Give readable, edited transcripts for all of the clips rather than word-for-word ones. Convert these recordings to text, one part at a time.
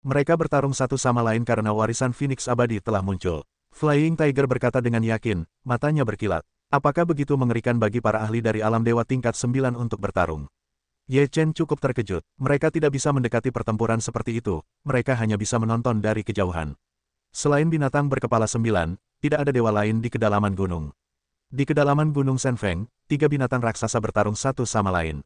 Mereka bertarung satu sama lain karena warisan Phoenix abadi telah muncul. Flying Tiger berkata dengan yakin, matanya berkilat. Apakah begitu mengerikan bagi para ahli dari alam dewa tingkat 9 untuk bertarung? Ye Chen cukup terkejut. Mereka tidak bisa mendekati pertempuran seperti itu, mereka hanya bisa menonton dari kejauhan. Selain binatang berkepala 9, tidak ada dewa lain di kedalaman gunung. Di kedalaman gunung Senfeng, 3 binatang raksasa bertarung satu sama lain.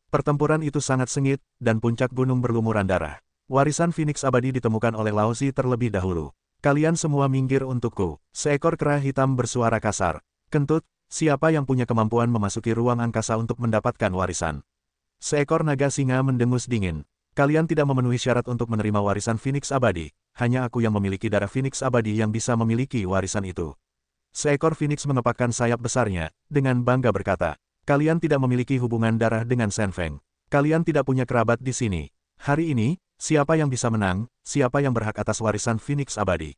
Pertempuran itu sangat sengit, dan puncak gunung berlumuran darah. Warisan Phoenix abadi ditemukan oleh Laozi terlebih dahulu. Kalian semua minggir untukku. Seekor kera hitam bersuara kasar. Kentut, siapa yang punya kemampuan memasuki ruang angkasa untuk mendapatkan warisan? Seekor naga singa mendengus dingin. Kalian tidak memenuhi syarat untuk menerima warisan Phoenix abadi. Hanya aku yang memiliki darah Phoenix abadi yang bisa memiliki warisan itu. Seekor Phoenix mengepakkan sayap besarnya, dengan bangga berkata, kalian tidak memiliki hubungan darah dengan Senfeng. Kalian tidak punya kerabat di sini. Hari ini, siapa yang bisa menang, siapa yang berhak atas warisan Phoenix abadi.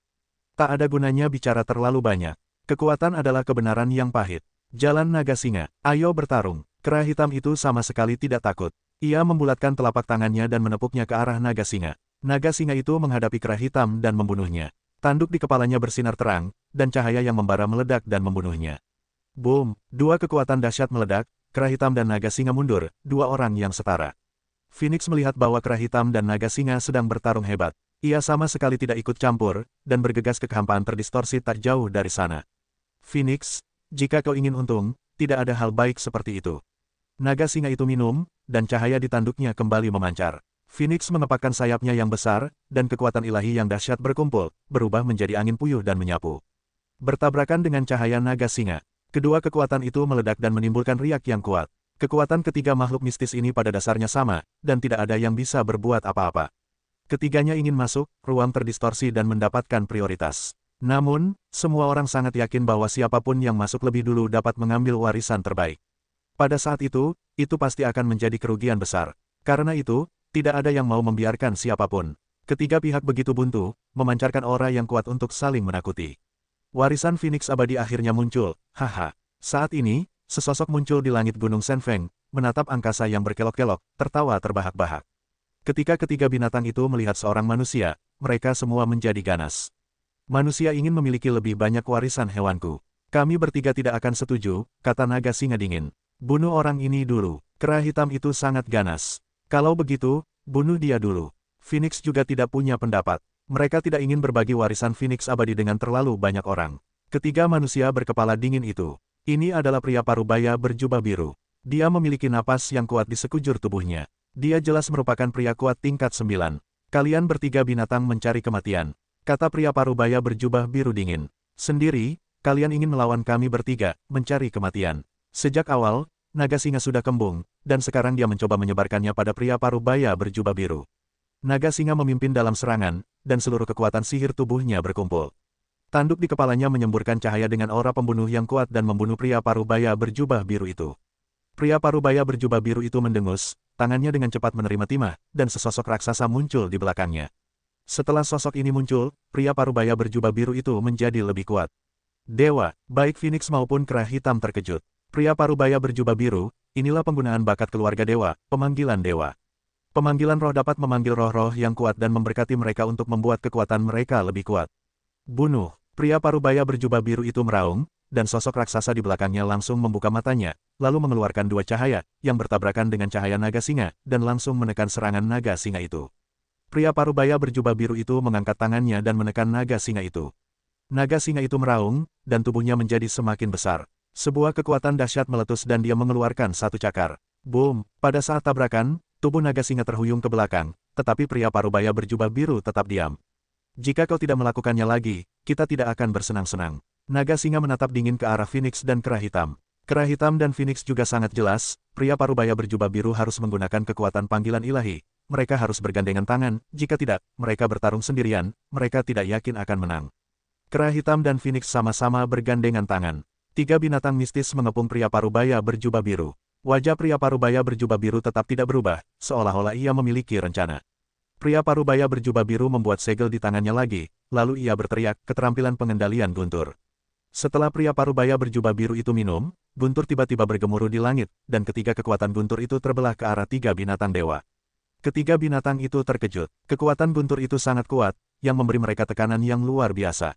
Tak ada gunanya bicara terlalu banyak. Kekuatan adalah kebenaran yang pahit. Jalan naga singa, ayo bertarung. Kera hitam itu sama sekali tidak takut. Ia membulatkan telapak tangannya dan menepuknya ke arah naga singa. Naga singa itu menghadapi kera hitam dan membunuhnya. Tanduk di kepalanya bersinar terang, dan cahaya yang membara meledak dan membunuhnya. Boom, dua kekuatan dahsyat meledak, kera hitam dan naga singa mundur, dua orang yang setara. Phoenix melihat bahwa kera hitam dan naga singa sedang bertarung hebat. Ia sama sekali tidak ikut campur, dan bergegas ke kehampaan terdistorsi tak jauh dari sana. Phoenix, jika kau ingin untung, tidak ada hal baik seperti itu. Naga singa itu minum, dan cahaya di tanduknya kembali memancar. Phoenix mengepakkan sayapnya yang besar, dan kekuatan ilahi yang dahsyat berkumpul, berubah menjadi angin puyuh dan menyapu. Bertabrakan dengan cahaya naga singa. Kedua kekuatan itu meledak dan menimbulkan riak yang kuat. Kekuatan ketiga makhluk mistis ini pada dasarnya sama, dan tidak ada yang bisa berbuat apa-apa. Ketiganya ingin masuk, ruang terdistorsi dan mendapatkan prioritas. Namun, semua orang sangat yakin bahwa siapapun yang masuk lebih dulu dapat mengambil warisan terbaik. Pada saat itu pasti akan menjadi kerugian besar. Karena itu, tidak ada yang mau membiarkan siapapun. Ketiga pihak begitu buntu, memancarkan aura yang kuat untuk saling menakuti. Warisan Phoenix abadi akhirnya muncul, haha. Saat ini, sesosok muncul di langit gunung Senfeng, menatap angkasa yang berkelok-kelok, tertawa terbahak-bahak. Ketika ketiga binatang itu melihat seorang manusia, mereka semua menjadi ganas. Manusia ingin memiliki lebih banyak warisan hewanku. Kami bertiga tidak akan setuju, kata naga singa dingin. Bunuh orang ini dulu. Kera hitam itu sangat ganas. Kalau begitu, bunuh dia dulu. Phoenix juga tidak punya pendapat. Mereka tidak ingin berbagi warisan Phoenix abadi dengan terlalu banyak orang. Ketiga manusia berkepala dingin itu. Ini adalah pria parubaya berjubah biru. Dia memiliki napas yang kuat di sekujur tubuhnya. Dia jelas merupakan pria kuat tingkat 9. Kalian bertiga binatang mencari kematian, kata pria parubaya berjubah biru dingin. Sendiri, kalian ingin melawan kami bertiga, mencari kematian. Sejak awal, naga singa sudah kembung, dan sekarang dia mencoba menyebarkannya pada pria parubaya berjubah biru. Naga singa memimpin dalam serangan, dan seluruh kekuatan sihir tubuhnya berkumpul. Tanduk di kepalanya menyemburkan cahaya dengan aura pembunuh yang kuat dan membunuh pria parubaya berjubah biru itu. Pria parubaya berjubah biru itu mendengus, tangannya dengan cepat menerima timah, dan sesosok raksasa muncul di belakangnya. Setelah sosok ini muncul, pria parubaya berjubah biru itu menjadi lebih kuat. Dewa, baik Phoenix maupun kera hitam terkejut. Pria parubaya berjubah biru, inilah penggunaan bakat keluarga dewa, pemanggilan dewa. Pemanggilan roh dapat memanggil roh-roh yang kuat dan memberkati mereka untuk membuat kekuatan mereka lebih kuat. Bunuh, pria parubaya berjubah biru itu meraung, dan sosok raksasa di belakangnya langsung membuka matanya, lalu mengeluarkan dua cahaya, yang bertabrakan dengan cahaya naga singa, dan langsung menekan serangan naga singa itu. Pria parubaya berjubah biru itu mengangkat tangannya dan menekan naga singa itu. Naga singa itu meraung, dan tubuhnya menjadi semakin besar. Sebuah kekuatan dahsyat meletus dan dia mengeluarkan satu cakar. Boom, pada saat tabrakan, tubuh naga singa terhuyung ke belakang, tetapi pria parubaya berjubah biru tetap diam. Jika kau tidak melakukannya lagi, kita tidak akan bersenang-senang. Naga singa menatap dingin ke arah Phoenix dan kera hitam. Kera hitam dan Phoenix juga sangat jelas, pria parubaya berjubah biru harus menggunakan kekuatan panggilan ilahi. Mereka harus bergandengan tangan, jika tidak, mereka bertarung sendirian, mereka tidak yakin akan menang. Kera hitam dan Phoenix sama-sama bergandengan tangan. Tiga binatang mistis mengepung pria parubaya berjubah biru. Wajah pria parubaya berjubah biru tetap tidak berubah, seolah-olah ia memiliki rencana. Pria parubaya berjubah biru membuat segel di tangannya lagi, lalu ia berteriak, keterampilan pengendalian guntur. Setelah pria parubaya berjubah biru itu minum, guntur tiba-tiba bergemuruh di langit, dan ketiga kekuatan guntur itu terbelah ke arah tiga binatang dewa. Ketiga binatang itu terkejut. Kekuatan guntur itu sangat kuat, yang memberi mereka tekanan yang luar biasa.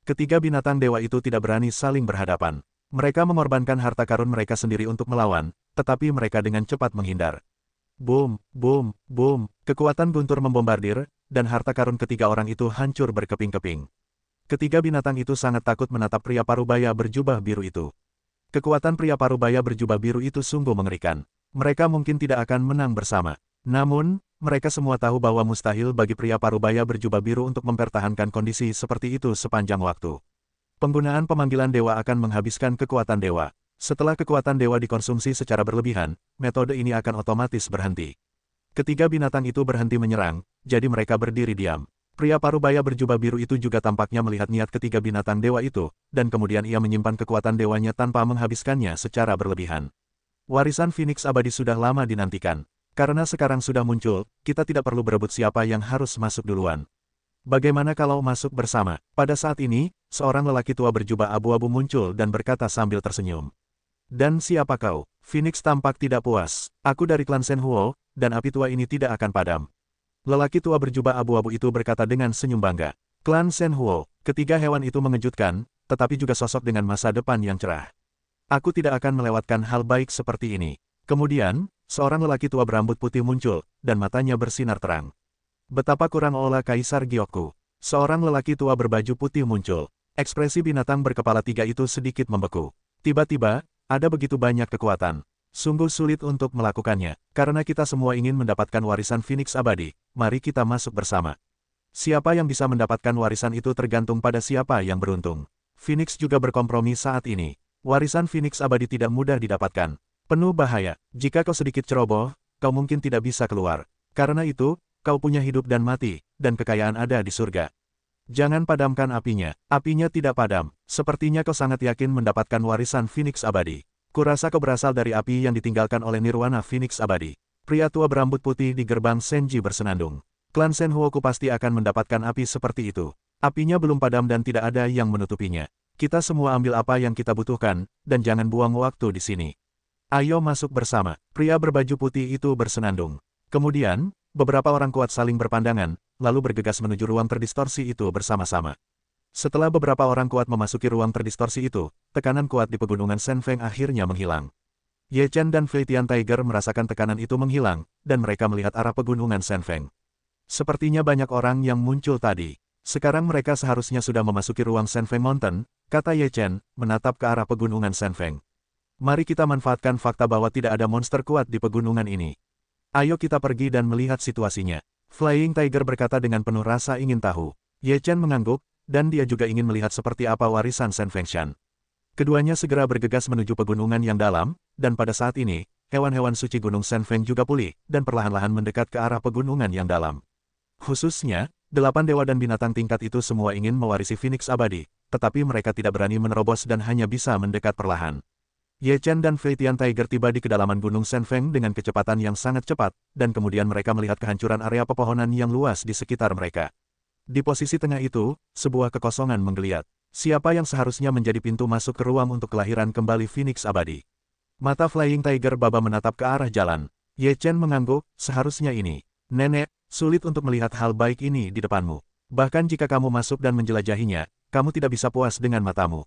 Ketiga binatang dewa itu tidak berani saling berhadapan. Mereka mengorbankan harta karun mereka sendiri untuk melawan, tetapi mereka dengan cepat menghindar. Boom, boom, boom, kekuatan guntur membombardir, dan harta karun ketiga orang itu hancur berkeping-keping. Ketiga binatang itu sangat takut menatap pria parubaya berjubah biru itu. Kekuatan pria parubaya berjubah biru itu sungguh mengerikan. Mereka mungkin tidak akan menang bersama. Namun, mereka semua tahu bahwa mustahil bagi pria parubaya berjubah biru untuk mempertahankan kondisi seperti itu sepanjang waktu. Penggunaan pemanggilan dewa akan menghabiskan kekuatan dewa. Setelah kekuatan dewa dikonsumsi secara berlebihan, metode ini akan otomatis berhenti. Ketiga binatang itu berhenti menyerang, jadi mereka berdiri diam. Pria parubaya berjubah biru itu juga tampaknya melihat niat ketiga binatang dewa itu, dan kemudian ia menyimpan kekuatan dewanya tanpa menghabiskannya secara berlebihan. Warisan Phoenix abadi sudah lama dinantikan. Karena sekarang sudah muncul, kita tidak perlu berebut siapa yang harus masuk duluan. Bagaimana kalau masuk bersama? Pada saat ini, seorang lelaki tua berjubah abu-abu muncul dan berkata sambil tersenyum. Dan siapa kau? Phoenix tampak tidak puas. Aku dari klan Shenhuo, dan api tua ini tidak akan padam. Lelaki tua berjubah abu-abu itu berkata dengan senyum bangga. Klan Shenhuo, ketiga hewan itu mengejutkan, tetapi juga sosok dengan masa depan yang cerah. Aku tidak akan melewatkan hal baik seperti ini. Kemudian, seorang lelaki tua berambut putih muncul, dan matanya bersinar terang. Betapa kurang olah Kaisar Gyeokgu. Seorang lelaki tua berbaju putih muncul. Ekspresi binatang berkepala tiga itu sedikit membeku. Tiba-tiba, ada begitu banyak kekuatan. Sungguh sulit untuk melakukannya, karena kita semua ingin mendapatkan warisan Phoenix abadi. Mari kita masuk bersama. Siapa yang bisa mendapatkan warisan itu tergantung pada siapa yang beruntung. Phoenix juga berkompromi saat ini. Warisan Phoenix abadi tidak mudah didapatkan. Penuh bahaya. Jika kau sedikit ceroboh, kau mungkin tidak bisa keluar. Karena itu, kau punya hidup dan mati, dan kekayaan ada di surga. Jangan padamkan apinya. Apinya tidak padam. Sepertinya kau sangat yakin mendapatkan warisan Phoenix abadi. Kurasa kau berasal dari api yang ditinggalkan oleh Nirwana Phoenix abadi. Pria tua berambut putih di gerbang Senji bersenandung. Klan Shenhuoku pasti akan mendapatkan api seperti itu. Apinya belum padam dan tidak ada yang menutupinya. Kita semua ambil apa yang kita butuhkan, dan jangan buang waktu di sini. Ayo masuk bersama. Pria berbaju putih itu bersenandung. Kemudian, beberapa orang kuat saling berpandangan, lalu bergegas menuju ruang terdistorsi itu bersama-sama. Setelah beberapa orang kuat memasuki ruang terdistorsi itu, tekanan kuat di pegunungan Shenfeng akhirnya menghilang. Ye Chen dan Fei Tian Tiger merasakan tekanan itu menghilang, dan mereka melihat arah pegunungan Shenfeng. Sepertinya banyak orang yang muncul tadi. Sekarang mereka seharusnya sudah memasuki ruang Shenfeng Mountain, kata Ye Chen, menatap ke arah pegunungan Shenfeng. Mari kita manfaatkan fakta bahwa tidak ada monster kuat di pegunungan ini. Ayo kita pergi dan melihat situasinya. Flying Tiger berkata dengan penuh rasa ingin tahu. Ye Chen mengangguk, dan dia juga ingin melihat seperti apa warisan Shen Fengshan. Keduanya segera bergegas menuju pegunungan yang dalam, dan pada saat ini, hewan-hewan suci Gunung Shenfeng juga pulih, dan perlahan-lahan mendekat ke arah pegunungan yang dalam. Khususnya, 8 dewa dan binatang tingkat itu semua ingin mewarisi Phoenix abadi, tetapi mereka tidak berani menerobos dan hanya bisa mendekat perlahan. Ye Chen dan Fei Tian Tiger tiba di kedalaman Gunung Shenfeng dengan kecepatan yang sangat cepat, dan kemudian mereka melihat kehancuran area pepohonan yang luas di sekitar mereka. Di posisi tengah itu, sebuah kekosongan menggeliat. Siapa yang seharusnya menjadi pintu masuk ke ruang untuk kelahiran kembali Phoenix abadi? Mata Flying Tiger Baba menatap ke arah jalan. Ye Chen mengangguk, seharusnya ini. Nenek, sulit untuk melihat hal baik ini di depanmu. Bahkan jika kamu masuk dan menjelajahinya, kamu tidak bisa puas dengan matamu.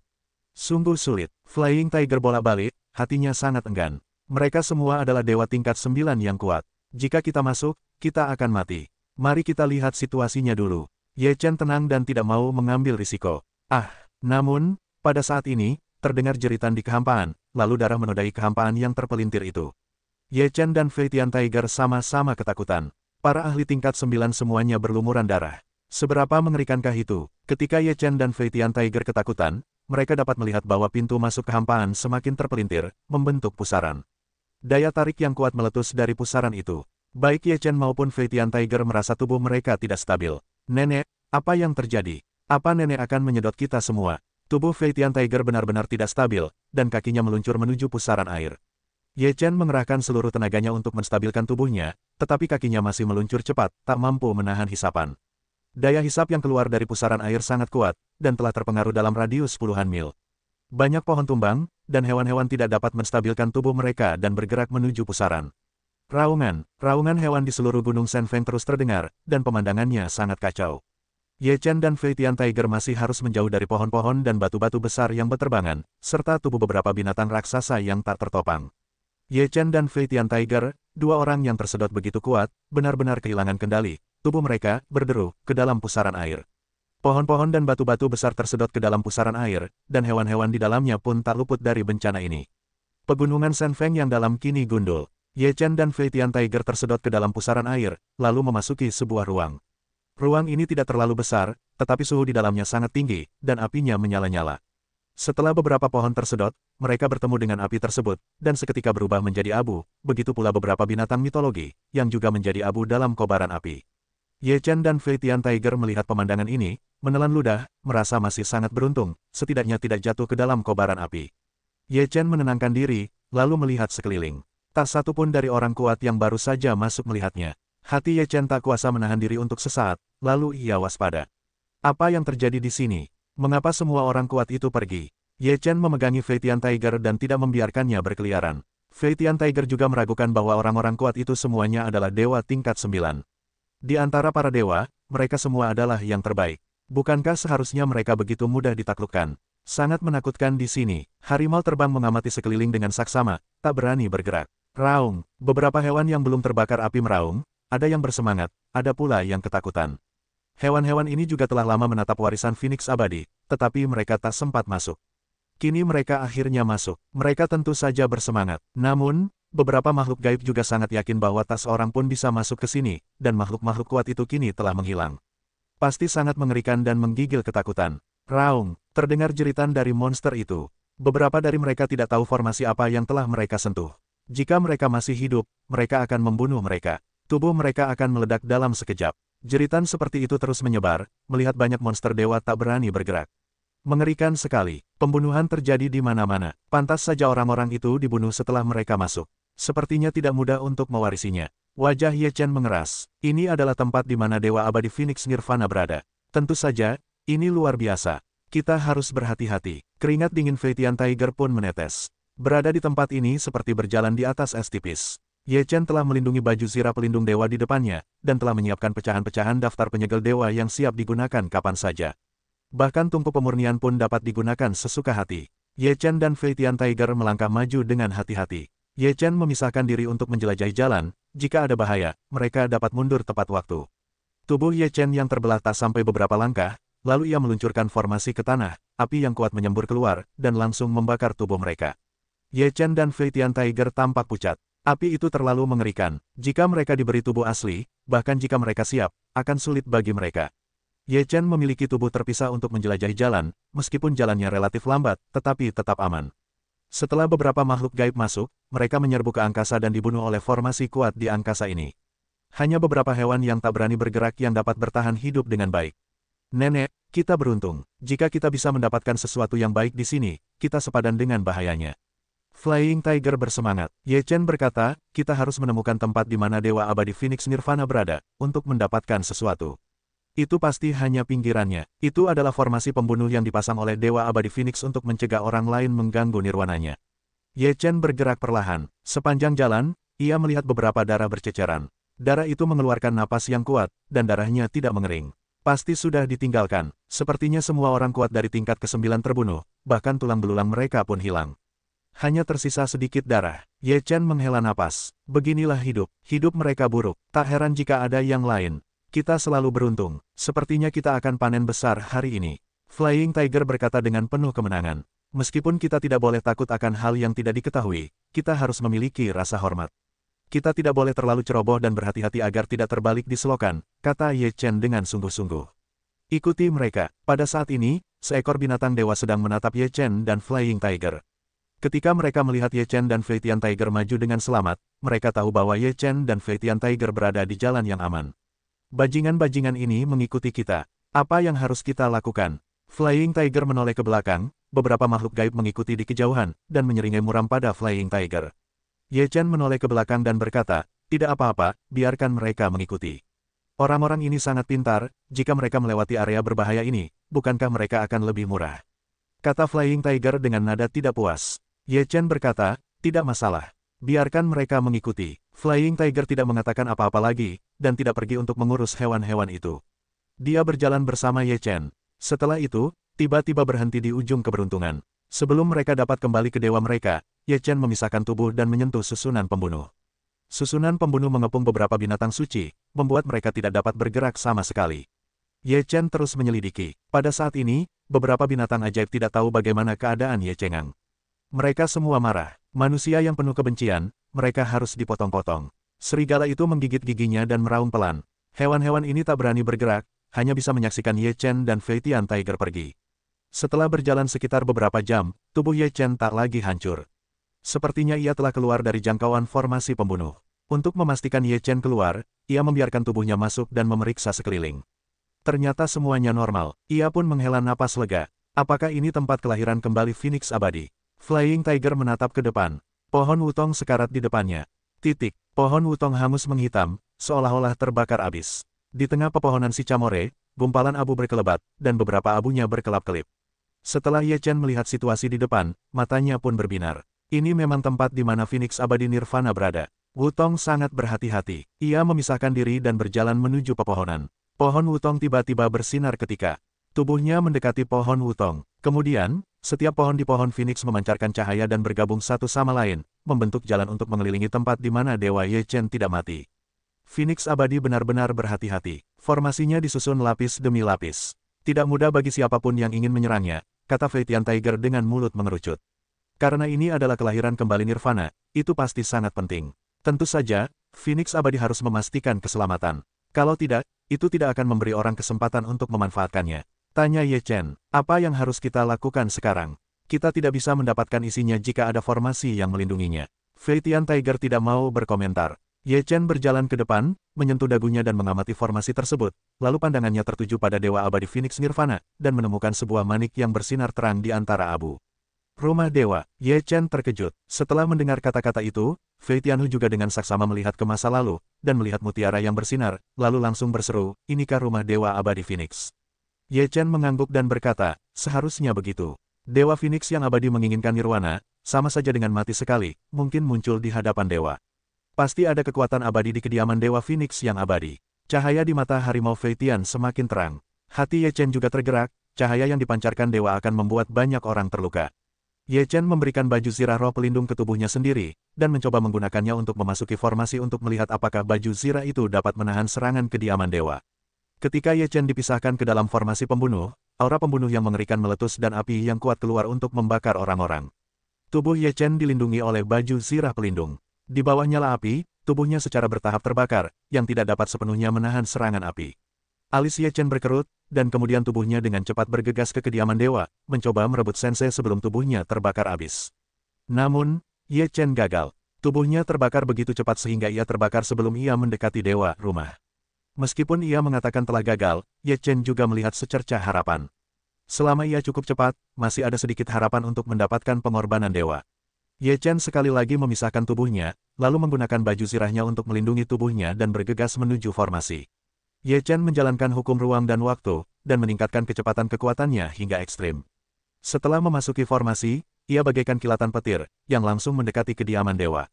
Sungguh sulit. Flying Tiger bolak-balik, hatinya sangat enggan. Mereka semua adalah dewa tingkat 9 yang kuat. Jika kita masuk, kita akan mati. Mari kita lihat situasinya dulu. Ye Chen tenang dan tidak mau mengambil risiko. Namun, pada saat ini, terdengar jeritan di kehampaan, lalu darah menodai kehampaan yang terpelintir itu. Ye Chen dan Fei Tian Tiger sama-sama ketakutan. Para ahli tingkat 9 semuanya berlumuran darah. Seberapa mengerikankah itu? Ketika Ye Chen dan Fei Tian Tiger ketakutan, mereka dapat melihat bahwa pintu masuk kehampaan semakin terpelintir, membentuk pusaran. Daya tarik yang kuat meletus dari pusaran itu. Baik Ye Chen maupun Fei Tian Tiger merasa tubuh mereka tidak stabil. Nenek, apa yang terjadi? Apa nenek akan menyedot kita semua? Tubuh Fei Tian Tiger benar-benar tidak stabil, dan kakinya meluncur menuju pusaran air. Ye Chen mengerahkan seluruh tenaganya untuk menstabilkan tubuhnya, tetapi kakinya masih meluncur cepat, tak mampu menahan hisapan. Daya hisap yang keluar dari pusaran air sangat kuat, dan telah terpengaruh dalam radius puluhan mil. Banyak pohon tumbang, dan hewan-hewan tidak dapat menstabilkan tubuh mereka dan bergerak menuju pusaran. Raungan hewan di seluruh gunung Shenfeng terus terdengar, dan pemandangannya sangat kacau. Ye Chen dan Fei Tian Tiger masih harus menjauh dari pohon-pohon dan batu-batu besar yang berterbangan, serta tubuh beberapa binatang raksasa yang tak tertopang. Ye Chen dan Fei Tian Tiger, dua orang yang tersedot begitu kuat, benar-benar kehilangan kendali. Tubuh mereka berderu ke dalam pusaran air. Pohon-pohon dan batu-batu besar tersedot ke dalam pusaran air, dan hewan-hewan di dalamnya pun tak luput dari bencana ini. Pegunungan Shenfeng yang dalam kini gundul. Ye Chen dan Fei Tian Tiger tersedot ke dalam pusaran air, lalu memasuki sebuah ruang. Ruang ini tidak terlalu besar, tetapi suhu di dalamnya sangat tinggi, dan apinya menyala-nyala. Setelah beberapa pohon tersedot, mereka bertemu dengan api tersebut, dan seketika berubah menjadi abu, begitu pula beberapa binatang mitologi, yang juga menjadi abu dalam kobaran api. Ye Chen dan Fei Tian Tiger melihat pemandangan ini, menelan ludah, merasa masih sangat beruntung, setidaknya tidak jatuh ke dalam kobaran api. Ye Chen menenangkan diri, lalu melihat sekeliling. Tak satu pun dari orang kuat yang baru saja masuk melihatnya. Hati Ye Chen tak kuasa menahan diri untuk sesaat, lalu ia waspada. Apa yang terjadi di sini? Mengapa semua orang kuat itu pergi? Ye Chen memegangi Fei Tian Tiger dan tidak membiarkannya berkeliaran. Fei Tian Tiger juga meragukan bahwa orang-orang kuat itu semuanya adalah dewa tingkat 9. Di antara para dewa, mereka semua adalah yang terbaik. Bukankah seharusnya mereka begitu mudah ditaklukkan? Sangat menakutkan di sini. Harimau terbang mengamati sekeliling dengan saksama, tak berani bergerak. Raung, beberapa hewan yang belum terbakar api meraung, ada yang bersemangat, ada pula yang ketakutan. Hewan-hewan ini juga telah lama menatap warisan Phoenix abadi, tetapi mereka tak sempat masuk. Kini mereka akhirnya masuk. Mereka tentu saja bersemangat. Namun, beberapa makhluk gaib juga sangat yakin bahwa tak seorang pun bisa masuk ke sini, dan makhluk-makhluk kuat itu kini telah menghilang. Pasti sangat mengerikan dan menggigil ketakutan. Raung, terdengar jeritan dari monster itu. Beberapa dari mereka tidak tahu formasi apa yang telah mereka sentuh. Jika mereka masih hidup, mereka akan membunuh mereka. Tubuh mereka akan meledak dalam sekejap. Jeritan seperti itu terus menyebar, melihat banyak monster dewa tak berani bergerak. Mengerikan sekali. Pembunuhan terjadi di mana-mana. Pantas saja orang-orang itu dibunuh setelah mereka masuk. Sepertinya tidak mudah untuk mewarisinya. Wajah Ye Chen mengeras. Ini adalah tempat di mana Dewa Abadi Phoenix Nirvana berada. Tentu saja, ini luar biasa. Kita harus berhati-hati. Keringat dingin Fei Tian Tiger pun menetes. Berada di tempat ini seperti berjalan di atas es tipis. Ye Chen telah melindungi baju zirah pelindung dewa di depannya, dan telah menyiapkan pecahan-pecahan daftar penyegel dewa yang siap digunakan kapan saja. Bahkan tungku pemurnian pun dapat digunakan sesuka hati. Ye Chen dan Fei Tian Tiger melangkah maju dengan hati-hati. Ye Chen memisahkan diri untuk menjelajahi jalan, jika ada bahaya, mereka dapat mundur tepat waktu. Tubuh Ye Chen yang terbelah tak sampai beberapa langkah, lalu ia meluncurkan formasi ke tanah, api yang kuat menyembur keluar, dan langsung membakar tubuh mereka. Ye Chen dan Fei Tian Tiger tampak pucat. Api itu terlalu mengerikan. Jika mereka diberi tubuh asli, bahkan jika mereka siap, akan sulit bagi mereka. Ye Chen memiliki tubuh terpisah untuk menjelajahi jalan, meskipun jalannya relatif lambat, tetapi tetap aman. Setelah beberapa makhluk gaib masuk, mereka menyerbu ke angkasa dan dibunuh oleh formasi kuat di angkasa ini. Hanya beberapa hewan yang tak berani bergerak yang dapat bertahan hidup dengan baik. Nenek, kita beruntung. Jika kita bisa mendapatkan sesuatu yang baik di sini, kita sepadan dengan bahayanya. Flying Tiger bersemangat. Ye Chen berkata, kita harus menemukan tempat di mana Dewa Abadi Phoenix Nirvana berada, untuk mendapatkan sesuatu. Itu pasti hanya pinggirannya. Itu adalah formasi pembunuh yang dipasang oleh Dewa Abadi Phoenix untuk mencegah orang lain mengganggu nirwananya. Ye Chen bergerak perlahan. Sepanjang jalan, ia melihat beberapa darah berceceran. Darah itu mengeluarkan napas yang kuat, dan darahnya tidak mengering. Pasti sudah ditinggalkan. Sepertinya semua orang kuat dari tingkat ke-9 terbunuh, bahkan tulang belulang mereka pun hilang. Hanya tersisa sedikit darah. Ye Chen menghela napas. Beginilah hidup. Hidup mereka buruk. Tak heran jika ada yang lain. Kita selalu beruntung. Sepertinya kita akan panen besar hari ini. Flying Tiger berkata dengan penuh kemenangan. Meskipun kita tidak boleh takut akan hal yang tidak diketahui, kita harus memiliki rasa hormat. Kita tidak boleh terlalu ceroboh dan berhati-hati agar tidak terbalik di selokan, kata Ye Chen dengan sungguh-sungguh. Ikuti mereka. Pada saat ini, seekor binatang dewa sedang menatap Ye Chen dan Flying Tiger. Ketika mereka melihat Ye Chen dan Fei Tian Tiger maju dengan selamat, mereka tahu bahwa Ye Chen dan Fei Tian Tiger berada di jalan yang aman. Bajingan-bajingan ini mengikuti kita. Apa yang harus kita lakukan? Flying Tiger menoleh ke belakang, beberapa makhluk gaib mengikuti di kejauhan, dan menyeringai muram pada Flying Tiger. Ye Chen menoleh ke belakang dan berkata, tidak apa-apa, biarkan mereka mengikuti. Orang-orang ini sangat pintar, jika mereka melewati area berbahaya ini, bukankah mereka akan lebih murah? Kata Flying Tiger dengan nada tidak puas. Ye Chen berkata, tidak masalah. Biarkan mereka mengikuti. Flying Tiger tidak mengatakan apa-apa lagi, dan tidak pergi untuk mengurus hewan-hewan itu. Dia berjalan bersama Ye Chen. Setelah itu, tiba-tiba berhenti di ujung keberuntungan. Sebelum mereka dapat kembali ke dewa mereka, Ye Chen memisahkan tubuh dan menyentuh susunan pembunuh. Susunan pembunuh mengepung beberapa binatang suci, membuat mereka tidak dapat bergerak sama sekali. Ye Chen terus menyelidiki. Pada saat ini, beberapa binatang ajaib tidak tahu bagaimana keadaan Ye Chengang. Mereka semua marah. Manusia yang penuh kebencian, mereka harus dipotong-potong. Serigala itu menggigit giginya dan meraung pelan. Hewan-hewan ini tak berani bergerak, hanya bisa menyaksikan Ye Chen dan Feitian Tiger pergi. Setelah berjalan sekitar beberapa jam, tubuh Ye Chen tak lagi hancur. Sepertinya ia telah keluar dari jangkauan formasi pembunuh. Untuk memastikan Ye Chen keluar, ia membiarkan tubuhnya masuk dan memeriksa sekeliling. Ternyata semuanya normal. Ia pun menghela napas lega. Apakah ini tempat kelahiran kembali Phoenix Abadi? Flying Tiger menatap ke depan. Pohon wutong sekarat di depannya. Pohon wutong hangus menghitam, seolah-olah terbakar abis. Di tengah pepohonan Sicamore, gumpalan abu berkelebat, dan beberapa abunya berkelap-kelip. Setelah Ye Chen melihat situasi di depan, matanya pun berbinar. Ini memang tempat di mana Phoenix Abadi Nirvana berada. Wutong sangat berhati-hati. Ia memisahkan diri dan berjalan menuju pepohonan. Pohon wutong tiba-tiba bersinar ketika tubuhnya mendekati pohon wutong. Kemudian, setiap pohon di pohon Phoenix memancarkan cahaya dan bergabung satu sama lain, membentuk jalan untuk mengelilingi tempat di mana Dewa Ye Chen tidak mati. Phoenix Abadi benar-benar berhati-hati. Formasinya disusun lapis demi lapis. Tidak mudah bagi siapapun yang ingin menyerangnya, kata Feitian Tiger dengan mulut mengerucut. Karena ini adalah kelahiran kembali Nirvana, itu pasti sangat penting. Tentu saja, Phoenix Abadi harus memastikan keselamatan. Kalau tidak, itu tidak akan memberi orang kesempatan untuk memanfaatkannya. Tanya Ye Chen, apa yang harus kita lakukan sekarang? Kita tidak bisa mendapatkan isinya jika ada formasi yang melindunginya. Feitian Tiger tidak mau berkomentar. Ye Chen berjalan ke depan, menyentuh dagunya dan mengamati formasi tersebut, lalu pandangannya tertuju pada Dewa Abadi Phoenix Nirvana, dan menemukan sebuah manik yang bersinar terang di antara abu. Rumah Dewa. Ye Chen terkejut. Setelah mendengar kata-kata itu, Fei Tianhu juga dengan saksama melihat ke masa lalu, dan melihat mutiara yang bersinar, lalu langsung berseru, inikah rumah Dewa Abadi Phoenix? Ye Chen mengangguk dan berkata, seharusnya begitu. Dewa Phoenix yang abadi menginginkan nirwana, sama saja dengan mati sekali, mungkin muncul di hadapan dewa. Pasti ada kekuatan abadi di kediaman Dewa Phoenix yang abadi. Cahaya di mata harimau Fei Tian semakin terang. Hati Ye Chen juga tergerak, cahaya yang dipancarkan dewa akan membuat banyak orang terluka. Ye Chen memberikan baju zirah roh pelindung ke tubuhnya sendiri, dan mencoba menggunakannya untuk memasuki formasi untuk melihat apakah baju zirah itu dapat menahan serangan kediaman dewa. Ketika Ye Chen dipisahkan ke dalam formasi pembunuh, aura pembunuh yang mengerikan meletus dan api yang kuat keluar untuk membakar orang-orang. Tubuh Ye Chen dilindungi oleh baju zirah pelindung. Di bawah nyala api, tubuhnya secara bertahap terbakar, yang tidak dapat sepenuhnya menahan serangan api. Alis Ye Chen berkerut, dan kemudian tubuhnya dengan cepat bergegas ke kediaman dewa, mencoba merebut sensei sebelum tubuhnya terbakar habis. Namun, Ye Chen gagal. Tubuhnya terbakar begitu cepat sehingga ia terbakar sebelum ia mendekati dewa rumah. Meskipun ia mengatakan telah gagal, Ye Chen juga melihat secercah harapan. Selama ia cukup cepat, masih ada sedikit harapan untuk mendapatkan pengorbanan dewa. Ye Chen sekali lagi memisahkan tubuhnya, lalu menggunakan baju zirahnya untuk melindungi tubuhnya dan bergegas menuju formasi. Ye Chen menjalankan hukum ruang dan waktu, dan meningkatkan kecepatan kekuatannya hingga ekstrim. Setelah memasuki formasi, ia bagaikan kilatan petir, yang langsung mendekati kediaman dewa.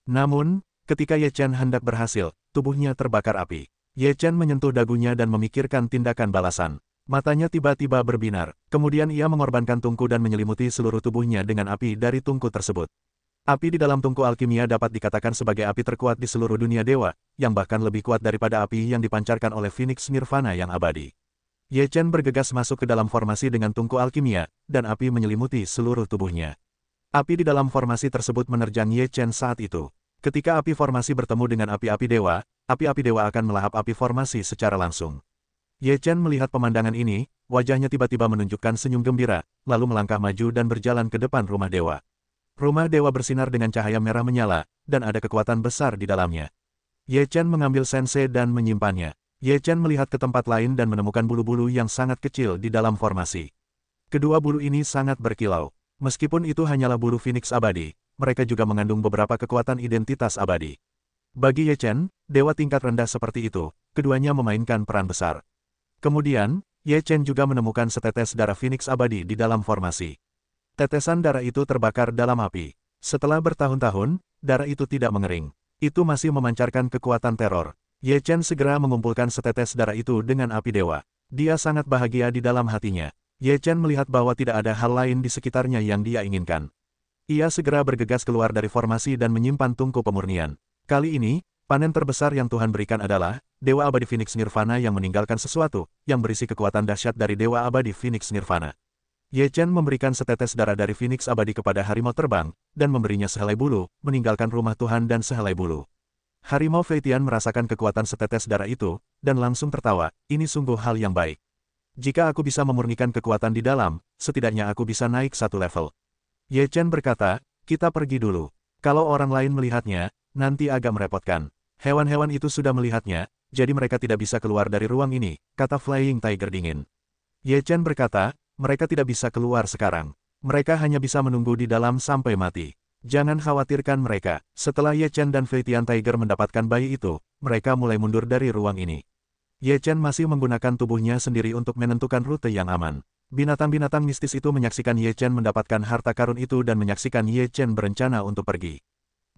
Namun, ketika Ye Chen hendak berhasil, tubuhnya terbakar api. Ye Chen menyentuh dagunya dan memikirkan tindakan balasan. Matanya tiba-tiba berbinar, kemudian ia mengorbankan tungku dan menyelimuti seluruh tubuhnya dengan api dari tungku tersebut. Api di dalam tungku alkimia dapat dikatakan sebagai api terkuat di seluruh dunia dewa, yang bahkan lebih kuat daripada api yang dipancarkan oleh Phoenix Nirvana yang abadi. Ye Chen bergegas masuk ke dalam formasi dengan tungku alkimia, dan api menyelimuti seluruh tubuhnya. Api di dalam formasi tersebut menerjang Ye Chen saat itu. Ketika api formasi bertemu dengan api-api dewa, api-api dewa akan melahap api formasi secara langsung. Ye Chen melihat pemandangan ini, wajahnya tiba-tiba menunjukkan senyum gembira, lalu melangkah maju dan berjalan ke depan rumah dewa. Rumah dewa bersinar dengan cahaya merah menyala, dan ada kekuatan besar di dalamnya. Ye Chen mengambil sensei dan menyimpannya. Ye Chen melihat ke tempat lain dan menemukan bulu-bulu yang sangat kecil di dalam formasi. Kedua bulu ini sangat berkilau. Meskipun itu hanyalah bulu Phoenix abadi, mereka juga mengandung beberapa kekuatan identitas abadi. Bagi Ye Chen, dewa tingkat rendah seperti itu, keduanya memainkan peran besar. Kemudian, Ye Chen juga menemukan setetes darah Phoenix abadi di dalam formasi. Tetesan darah itu terbakar dalam api. Setelah bertahun-tahun, darah itu tidak mengering. Itu masih memancarkan kekuatan teror. Ye Chen segera mengumpulkan setetes darah itu dengan api dewa. Dia sangat bahagia di dalam hatinya. Ye Chen melihat bahwa tidak ada hal lain di sekitarnya yang dia inginkan. Ia segera bergegas keluar dari formasi dan menyimpan tungku pemurnian. Kali ini, panen terbesar yang Tuhan berikan adalah Dewa Abadi Phoenix Nirvana yang meninggalkan sesuatu yang berisi kekuatan dahsyat dari Dewa Abadi Phoenix Nirvana. Ye Chen memberikan setetes darah dari Phoenix Abadi kepada harimau terbang, dan memberinya sehelai bulu, meninggalkan rumah Tuhan dan sehelai bulu. Harimau Feitian merasakan kekuatan setetes darah itu, dan langsung tertawa, ini sungguh hal yang baik. Jika aku bisa memurnikan kekuatan di dalam, setidaknya aku bisa naik satu level. Ye Chen berkata, kita pergi dulu. Kalau orang lain melihatnya, nanti agak merepotkan. Hewan-hewan itu sudah melihatnya, jadi mereka tidak bisa keluar dari ruang ini, kata Flying Tiger dingin. Ye Chen berkata, mereka tidak bisa keluar sekarang. Mereka hanya bisa menunggu di dalam sampai mati. Jangan khawatirkan mereka. Setelah Ye Chen dan Feitian Tiger mendapatkan bayi itu, mereka mulai mundur dari ruang ini. Ye Chen masih menggunakan tubuhnya sendiri untuk menentukan rute yang aman. Binatang-binatang mistis itu menyaksikan Ye Chen mendapatkan harta karun itu dan menyaksikan Ye Chen berencana untuk pergi.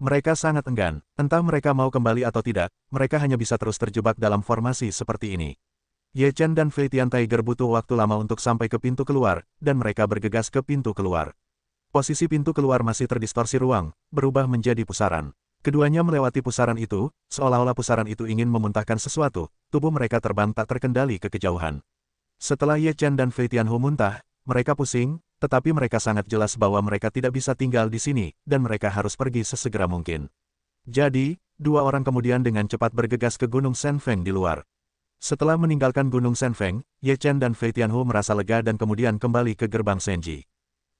Mereka sangat enggan, entah mereka mau kembali atau tidak, mereka hanya bisa terus terjebak dalam formasi seperti ini. Ye Chen dan Feitian Tiger butuh waktu lama untuk sampai ke pintu keluar, dan mereka bergegas ke pintu keluar. Posisi pintu keluar masih terdistorsi ruang, berubah menjadi pusaran. Keduanya melewati pusaran itu, seolah-olah pusaran itu ingin memuntahkan sesuatu, tubuh mereka terbang tak terkendali ke kejauhan. Setelah Ye Chen dan Feitian Hu muntah, mereka pusing, tetapi mereka sangat jelas bahwa mereka tidak bisa tinggal di sini, dan mereka harus pergi sesegera mungkin. Jadi, dua orang kemudian dengan cepat bergegas ke Gunung Senfeng di luar. Setelah meninggalkan Gunung Senfeng, Ye Chen dan Feitian Hu merasa lega dan kemudian kembali ke gerbang Senji.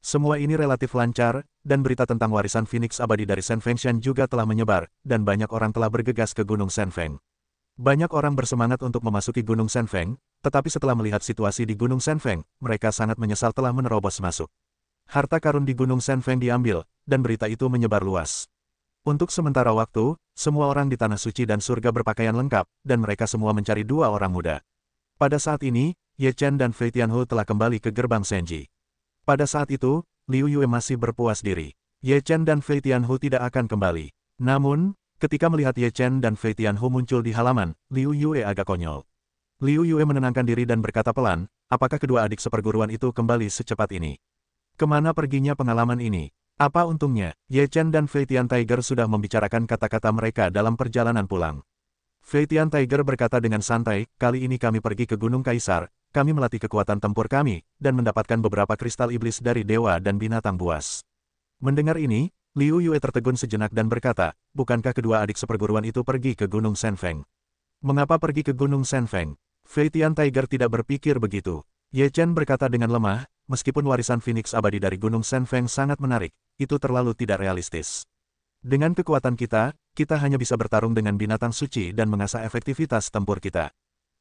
Semua ini relatif lancar, dan berita tentang warisan Phoenix Abadi dari Senfengshan juga telah menyebar, dan banyak orang telah bergegas ke Gunung Senfeng. Banyak orang bersemangat untuk memasuki Gunung Senfeng, tetapi setelah melihat situasi di Gunung Senfeng, mereka sangat menyesal telah menerobos masuk. Harta karun di Gunung Senfeng diambil, dan berita itu menyebar luas. Untuk sementara waktu, semua orang di Tanah Suci dan Surga berpakaian lengkap, dan mereka semua mencari dua orang muda. Pada saat ini, Ye Chen dan Feitian Hu telah kembali ke gerbang Senji. Pada saat itu, Liu Yue masih berpuas diri. Ye Chen dan Feitian Hu tidak akan kembali. Namun, ketika melihat Ye Chen dan Feitian Hu muncul di halaman, Liu Yue agak konyol. Liu Yue menenangkan diri dan berkata pelan, apakah kedua adik seperguruan itu kembali secepat ini? Kemana perginya pengalaman ini? Apa untungnya? Ye Chen dan Feitian Tiger sudah membicarakan kata-kata mereka dalam perjalanan pulang. Feitian Tiger berkata dengan santai, kali ini kami pergi ke Gunung Kaisar, kami melatih kekuatan tempur kami, dan mendapatkan beberapa kristal iblis dari dewa dan binatang buas. Mendengar ini, Liu Yue tertegun sejenak dan berkata, bukankah kedua adik seperguruan itu pergi ke Gunung Senfeng? Mengapa pergi ke Gunung Senfeng? Feitian Tiger tidak berpikir begitu. Ye Chen berkata dengan lemah, meskipun warisan Phoenix Abadi dari Gunung Senfeng sangat menarik, itu terlalu tidak realistis. Dengan kekuatan kita, kita hanya bisa bertarung dengan binatang suci dan mengasah efektivitas tempur kita.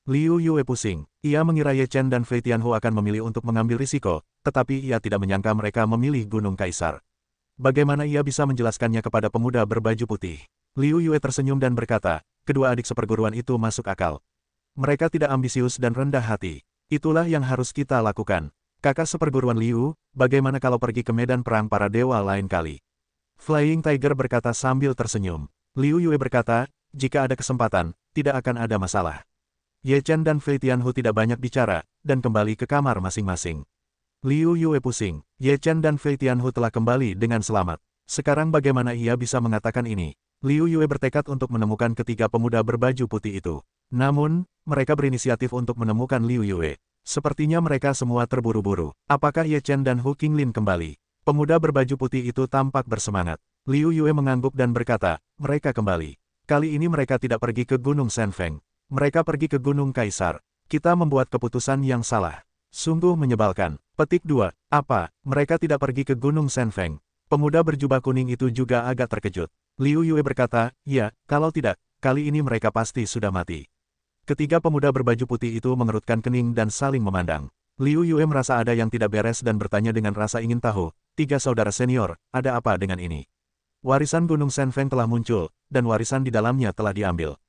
Liu Yue pusing. Ia mengira Ye Chen dan Feitian Hu akan memilih untuk mengambil risiko, tetapi ia tidak menyangka mereka memilih Gunung Kaisar. Bagaimana ia bisa menjelaskannya kepada pemuda berbaju putih? Liu Yue tersenyum dan berkata, kedua adik seperguruan itu masuk akal. Mereka tidak ambisius dan rendah hati. Itulah yang harus kita lakukan. Kakak seperguruan Liu, bagaimana kalau pergi ke medan perang para dewa lain kali? Flying Tiger berkata sambil tersenyum. Liu Yue berkata, jika ada kesempatan, tidak akan ada masalah. Ye Chen dan Feitian Hu tidak banyak bicara, dan kembali ke kamar masing-masing. Liu Yue pusing. Ye Chen dan Feitian Hu telah kembali dengan selamat. Sekarang bagaimana ia bisa mengatakan ini? Liu Yue bertekad untuk menemukan ketiga pemuda berbaju putih itu. Namun, mereka berinisiatif untuk menemukan Liu Yue. Sepertinya mereka semua terburu-buru. Apakah Ye Chen dan Hu Qinglin kembali? Pemuda berbaju putih itu tampak bersemangat. Liu Yue mengangguk dan berkata, mereka kembali. Kali ini mereka tidak pergi ke Gunung Senfeng. Mereka pergi ke Gunung Kaisar. Kita membuat keputusan yang salah. Sungguh menyebalkan. Petik 2. Apa? Mereka tidak pergi ke Gunung Senfeng. Pemuda berjubah kuning itu juga agak terkejut. Liu Yue berkata, ya, kalau tidak, kali ini mereka pasti sudah mati. Ketiga pemuda berbaju putih itu mengerutkan kening dan saling memandang. Liu Yue merasa ada yang tidak beres dan bertanya dengan rasa ingin tahu, tiga saudara senior, ada apa dengan ini? Warisan Gunung Senfeng telah muncul, dan warisan di dalamnya telah diambil.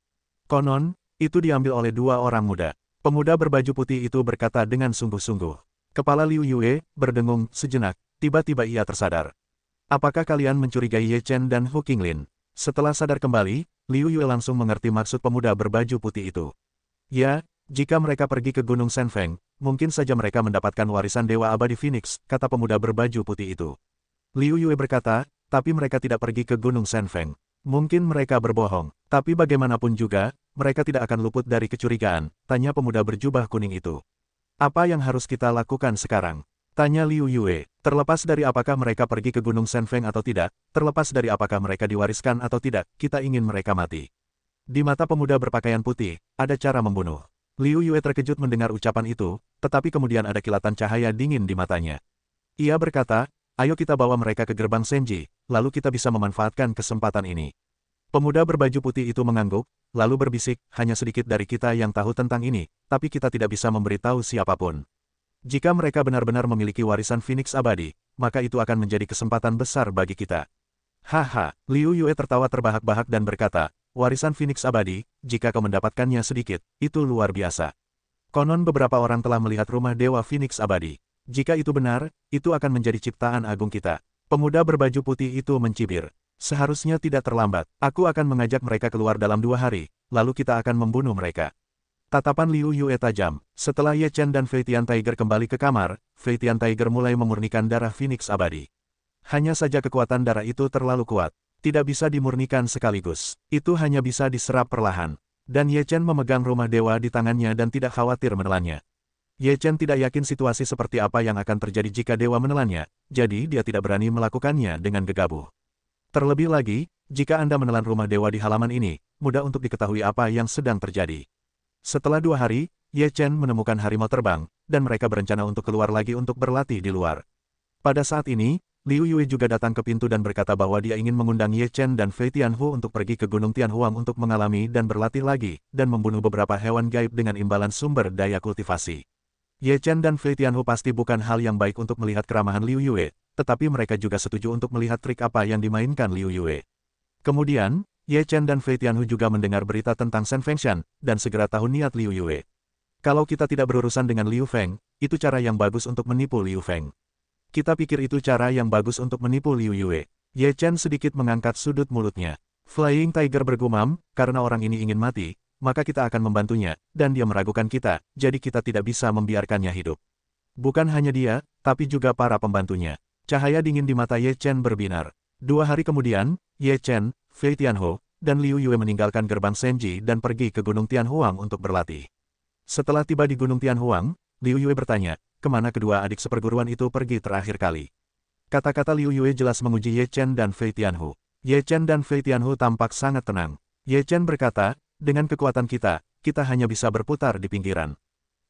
Konon, itu diambil oleh dua orang muda. Pemuda berbaju putih itu berkata dengan sungguh-sungguh. Kepala Liu Yue berdengung sejenak, tiba-tiba ia tersadar. Apakah kalian mencurigai Ye Chen dan Hu Qinglin? Setelah sadar kembali, Liu Yue langsung mengerti maksud pemuda berbaju putih itu. Ya, jika mereka pergi ke Gunung Shenfeng, mungkin saja mereka mendapatkan warisan Dewa Abadi Phoenix, kata pemuda berbaju putih itu. Liu Yue berkata, tapi mereka tidak pergi ke Gunung Shenfeng. Mungkin mereka berbohong, tapi bagaimanapun juga, mereka tidak akan luput dari kecurigaan, tanya pemuda berjubah kuning itu. Apa yang harus kita lakukan sekarang? Tanya Liu Yue. Terlepas dari apakah mereka pergi ke Gunung Shenfeng atau tidak, terlepas dari apakah mereka diwariskan atau tidak, kita ingin mereka mati. Di mata pemuda berpakaian putih, ada cara membunuh. Liu Yue terkejut mendengar ucapan itu, tetapi kemudian ada kilatan cahaya dingin di matanya. Ia berkata, ayo kita bawa mereka ke gerbang Senji, lalu kita bisa memanfaatkan kesempatan ini. Pemuda berbaju putih itu mengangguk, lalu berbisik, hanya sedikit dari kita yang tahu tentang ini, tapi kita tidak bisa memberitahu siapapun. Jika mereka benar-benar memiliki warisan Phoenix abadi, maka itu akan menjadi kesempatan besar bagi kita. Haha, Liu Yue tertawa terbahak-bahak dan berkata, warisan Phoenix abadi, jika kau mendapatkannya sedikit, itu luar biasa. Konon beberapa orang telah melihat rumah Dewa Phoenix abadi. Jika itu benar, itu akan menjadi ciptaan agung kita. Pemuda berbaju putih itu mencibir. Seharusnya tidak terlambat, aku akan mengajak mereka keluar dalam 2 hari, lalu kita akan membunuh mereka. Tatapan Liu Yue tajam. Setelah Ye Chen dan Fei Tian Tiger kembali ke kamar, Fei Tian Tiger mulai memurnikan darah Phoenix abadi. Hanya saja kekuatan darah itu terlalu kuat. Tidak bisa dimurnikan sekaligus. Itu hanya bisa diserap perlahan. Dan Ye Chen memegang rumah dewa di tangannya dan tidak khawatir menelannya. Ye Chen tidak yakin situasi seperti apa yang akan terjadi jika dewa menelannya, jadi dia tidak berani melakukannya dengan gegabah. Terlebih lagi, jika Anda menelan rumah dewa di halaman ini, mudah untuk diketahui apa yang sedang terjadi. Setelah 2 hari, Ye Chen menemukan harimau terbang, dan mereka berencana untuk keluar lagi untuk berlatih di luar. Pada saat ini, Liu Yue juga datang ke pintu dan berkata bahwa dia ingin mengundang Ye Chen dan Fei Tianhu untuk pergi ke Gunung Tianhuang untuk mengalami dan berlatih lagi, dan membunuh beberapa hewan gaib dengan imbalan sumber daya kultivasi. Ye Chen dan Fei Tianhu pasti bukan hal yang baik untuk melihat keramahan Liu Yue, tetapi mereka juga setuju untuk melihat trik apa yang dimainkan Liu Yue. Kemudian, Ye Chen dan Fei Tianhu juga mendengar berita tentang Shen Fengshan, dan segera tahu niat Liu Yue. Kalau kita tidak berurusan dengan Liu Feng, itu cara yang bagus untuk menipu Liu Feng. Kita pikir itu cara yang bagus untuk menipu Liu Yue. Ye Chen sedikit mengangkat sudut mulutnya. Flying Tiger bergumam, karena orang ini ingin mati, maka kita akan membantunya, dan dia meragukan kita, jadi kita tidak bisa membiarkannya hidup. Bukan hanya dia, tapi juga para pembantunya. Cahaya dingin di mata Ye Chen berbinar. 2 hari kemudian, Ye Chen, Fei Tianhu, dan Liu Yue meninggalkan gerbang Senji dan pergi ke Gunung Tianhuang untuk berlatih. Setelah tiba di Gunung Tianhuang, Liu Yue bertanya, kemana kedua adik seperguruan itu pergi terakhir kali. Kata-kata Liu Yue jelas menguji Ye Chen dan Fei Tianhu. Ye Chen dan Fei Tianhu tampak sangat tenang. Ye Chen berkata, dengan kekuatan kita, kita hanya bisa berputar di pinggiran.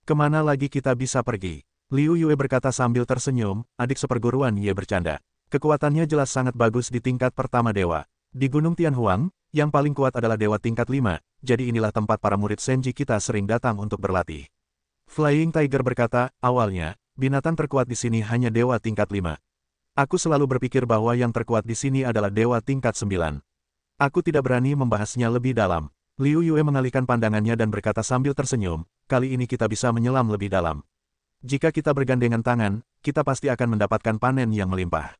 Kemana lagi kita bisa pergi? Liu Yue berkata sambil tersenyum, adik seperguruan Ye bercanda. Kekuatannya jelas sangat bagus di tingkat pertama dewa. Di Gunung Tianhuang, yang paling kuat adalah dewa tingkat 5, jadi inilah tempat para murid Senji kita sering datang untuk berlatih. Flying Tiger berkata, awalnya, binatang terkuat di sini hanya dewa tingkat 5. Aku selalu berpikir bahwa yang terkuat di sini adalah dewa tingkat 9. Aku tidak berani membahasnya lebih dalam. Liu Yue mengalihkan pandangannya dan berkata sambil tersenyum, kali ini kita bisa menyelam lebih dalam. Jika kita bergandengan tangan, kita pasti akan mendapatkan panen yang melimpah.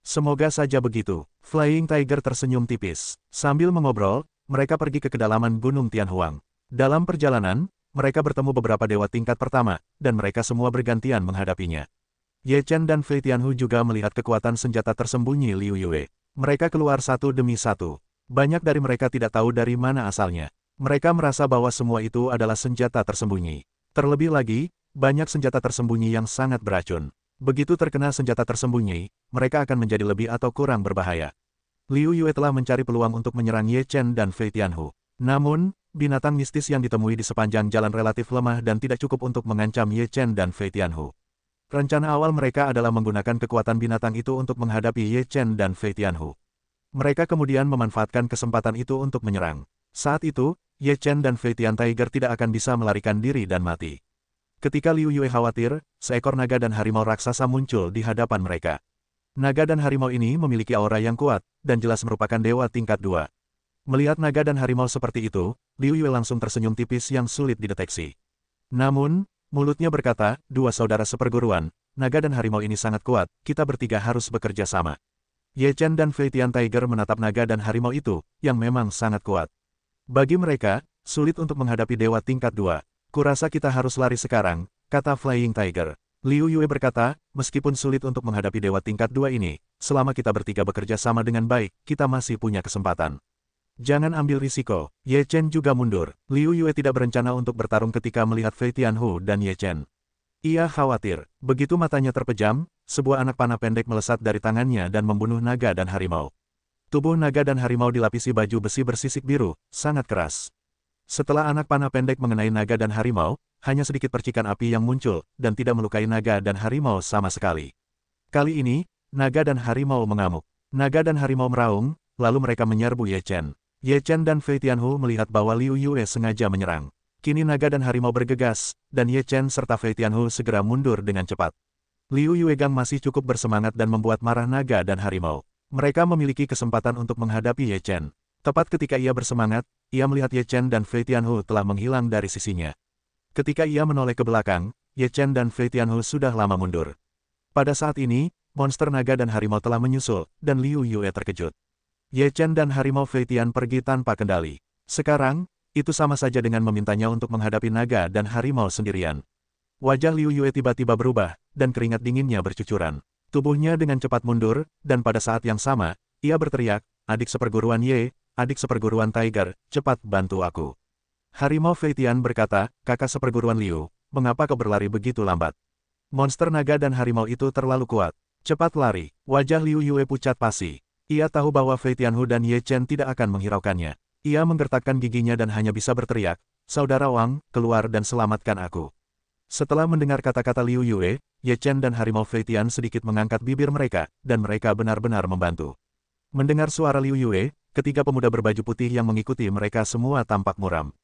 Semoga saja begitu. Flying Tiger tersenyum tipis. Sambil mengobrol, mereka pergi ke kedalaman Gunung Tianhuang. Dalam perjalanan, mereka bertemu beberapa dewa tingkat pertama, dan mereka semua bergantian menghadapinya. Ye Chen dan Fei Tianhu juga melihat kekuatan senjata tersembunyi Liu Yue. Mereka keluar satu demi satu. Banyak dari mereka tidak tahu dari mana asalnya. Mereka merasa bahwa semua itu adalah senjata tersembunyi. Terlebih lagi, banyak senjata tersembunyi yang sangat beracun. Begitu terkena senjata tersembunyi, mereka akan menjadi lebih atau kurang berbahaya. Liu Yue telah mencari peluang untuk menyerang Ye Chen dan Fei Tianhu. Namun, binatang mistis yang ditemui di sepanjang jalan relatif lemah dan tidak cukup untuk mengancam Ye Chen dan Fei Tianhu. Rencana awal mereka adalah menggunakan kekuatan binatang itu untuk menghadapi Ye Chen dan Fei Tianhu. Mereka kemudian memanfaatkan kesempatan itu untuk menyerang. Saat itu, Ye Chen dan Fei Tian Tiger tidak akan bisa melarikan diri dan mati. Ketika Liu Yue khawatir, seekor naga dan harimau raksasa muncul di hadapan mereka. Naga dan harimau ini memiliki aura yang kuat, dan jelas merupakan dewa tingkat 2. Melihat naga dan harimau seperti itu, Liu Yue langsung tersenyum tipis yang sulit dideteksi. Namun, mulutnya berkata, dua saudara seperguruan, naga dan harimau ini sangat kuat, kita bertiga harus bekerja sama. Ye Chen dan Fei Tian Tiger menatap naga dan harimau itu, yang memang sangat kuat. Bagi mereka, sulit untuk menghadapi dewa tingkat 2. Kurasa kita harus lari sekarang, kata Flying Tiger. Liu Yue berkata, meskipun sulit untuk menghadapi dewa tingkat 2 ini, selama kita bertiga bekerja sama dengan baik, kita masih punya kesempatan. Jangan ambil risiko. Ye Chen juga mundur. Liu Yue tidak berencana untuk bertarung ketika melihat Fei Tianhu dan Ye Chen. Ia khawatir. Begitu matanya terpejam, sebuah anak panah pendek melesat dari tangannya dan membunuh naga dan harimau. Tubuh naga dan harimau dilapisi baju besi bersisik biru, sangat keras. Setelah anak panah pendek mengenai naga dan harimau, hanya sedikit percikan api yang muncul, dan tidak melukai naga dan harimau sama sekali. Kali ini, naga dan harimau mengamuk. Naga dan harimau meraung, lalu mereka menyerbu Ye Chen. Ye Chen dan Fei Tianhu melihat bahwa Liu Yue sengaja menyerang. Kini naga dan harimau bergegas, dan Ye Chen serta Fei Tianhu segera mundur dengan cepat. Liu Yuegang masih cukup bersemangat dan membuat marah naga dan harimau. Mereka memiliki kesempatan untuk menghadapi Ye Chen. Tepat ketika ia bersemangat, ia melihat Ye Chen dan Fei Tianhu telah menghilang dari sisinya. Ketika ia menoleh ke belakang, Ye Chen dan Fei Tianhu sudah lama mundur. Pada saat ini, monster naga dan harimau telah menyusul, dan Liu Yue terkejut. Ye Chen dan harimau Fei Tian pergi tanpa kendali. Sekarang, itu sama saja dengan memintanya untuk menghadapi naga dan harimau sendirian. Wajah Liu Yue tiba-tiba berubah, dan keringat dinginnya bercucuran. Tubuhnya dengan cepat mundur, dan pada saat yang sama, ia berteriak, adik seperguruan Ye, adik seperguruan Tiger, cepat bantu aku. Harimau Fei Tian berkata, kakak seperguruan Liu, mengapa kau berlari begitu lambat? Monster naga dan harimau itu terlalu kuat. Cepat lari. Wajah Liu Yue pucat pasi. Ia tahu bahwa Fei Tianhu dan Ye Chen tidak akan menghiraukannya. Ia menggertakkan giginya dan hanya bisa berteriak, saudara Wang, keluar dan selamatkan aku. Setelah mendengar kata-kata Liu Yue, Ye Chen dan harimau Fei Tian sedikit mengangkat bibir mereka, dan mereka benar-benar membantu. Mendengar suara Liu Yue, ketiga pemuda berbaju putih yang mengikuti mereka semua tampak muram.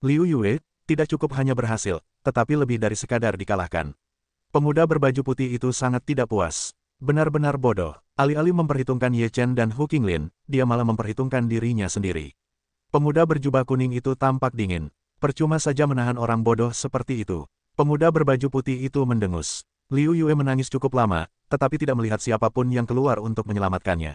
Liu Yue tidak cukup hanya berhasil, tetapi lebih dari sekadar dikalahkan. Pemuda berbaju putih itu sangat tidak puas. Benar-benar bodoh. Alih-alih memperhitungkan Ye Chen dan Hu Qinglin, dia malah memperhitungkan dirinya sendiri. Pemuda berjubah kuning itu tampak dingin. Percuma saja menahan orang bodoh seperti itu. Pemuda berbaju putih itu mendengus. Liu Yue menangis cukup lama, tetapi tidak melihat siapapun yang keluar untuk menyelamatkannya.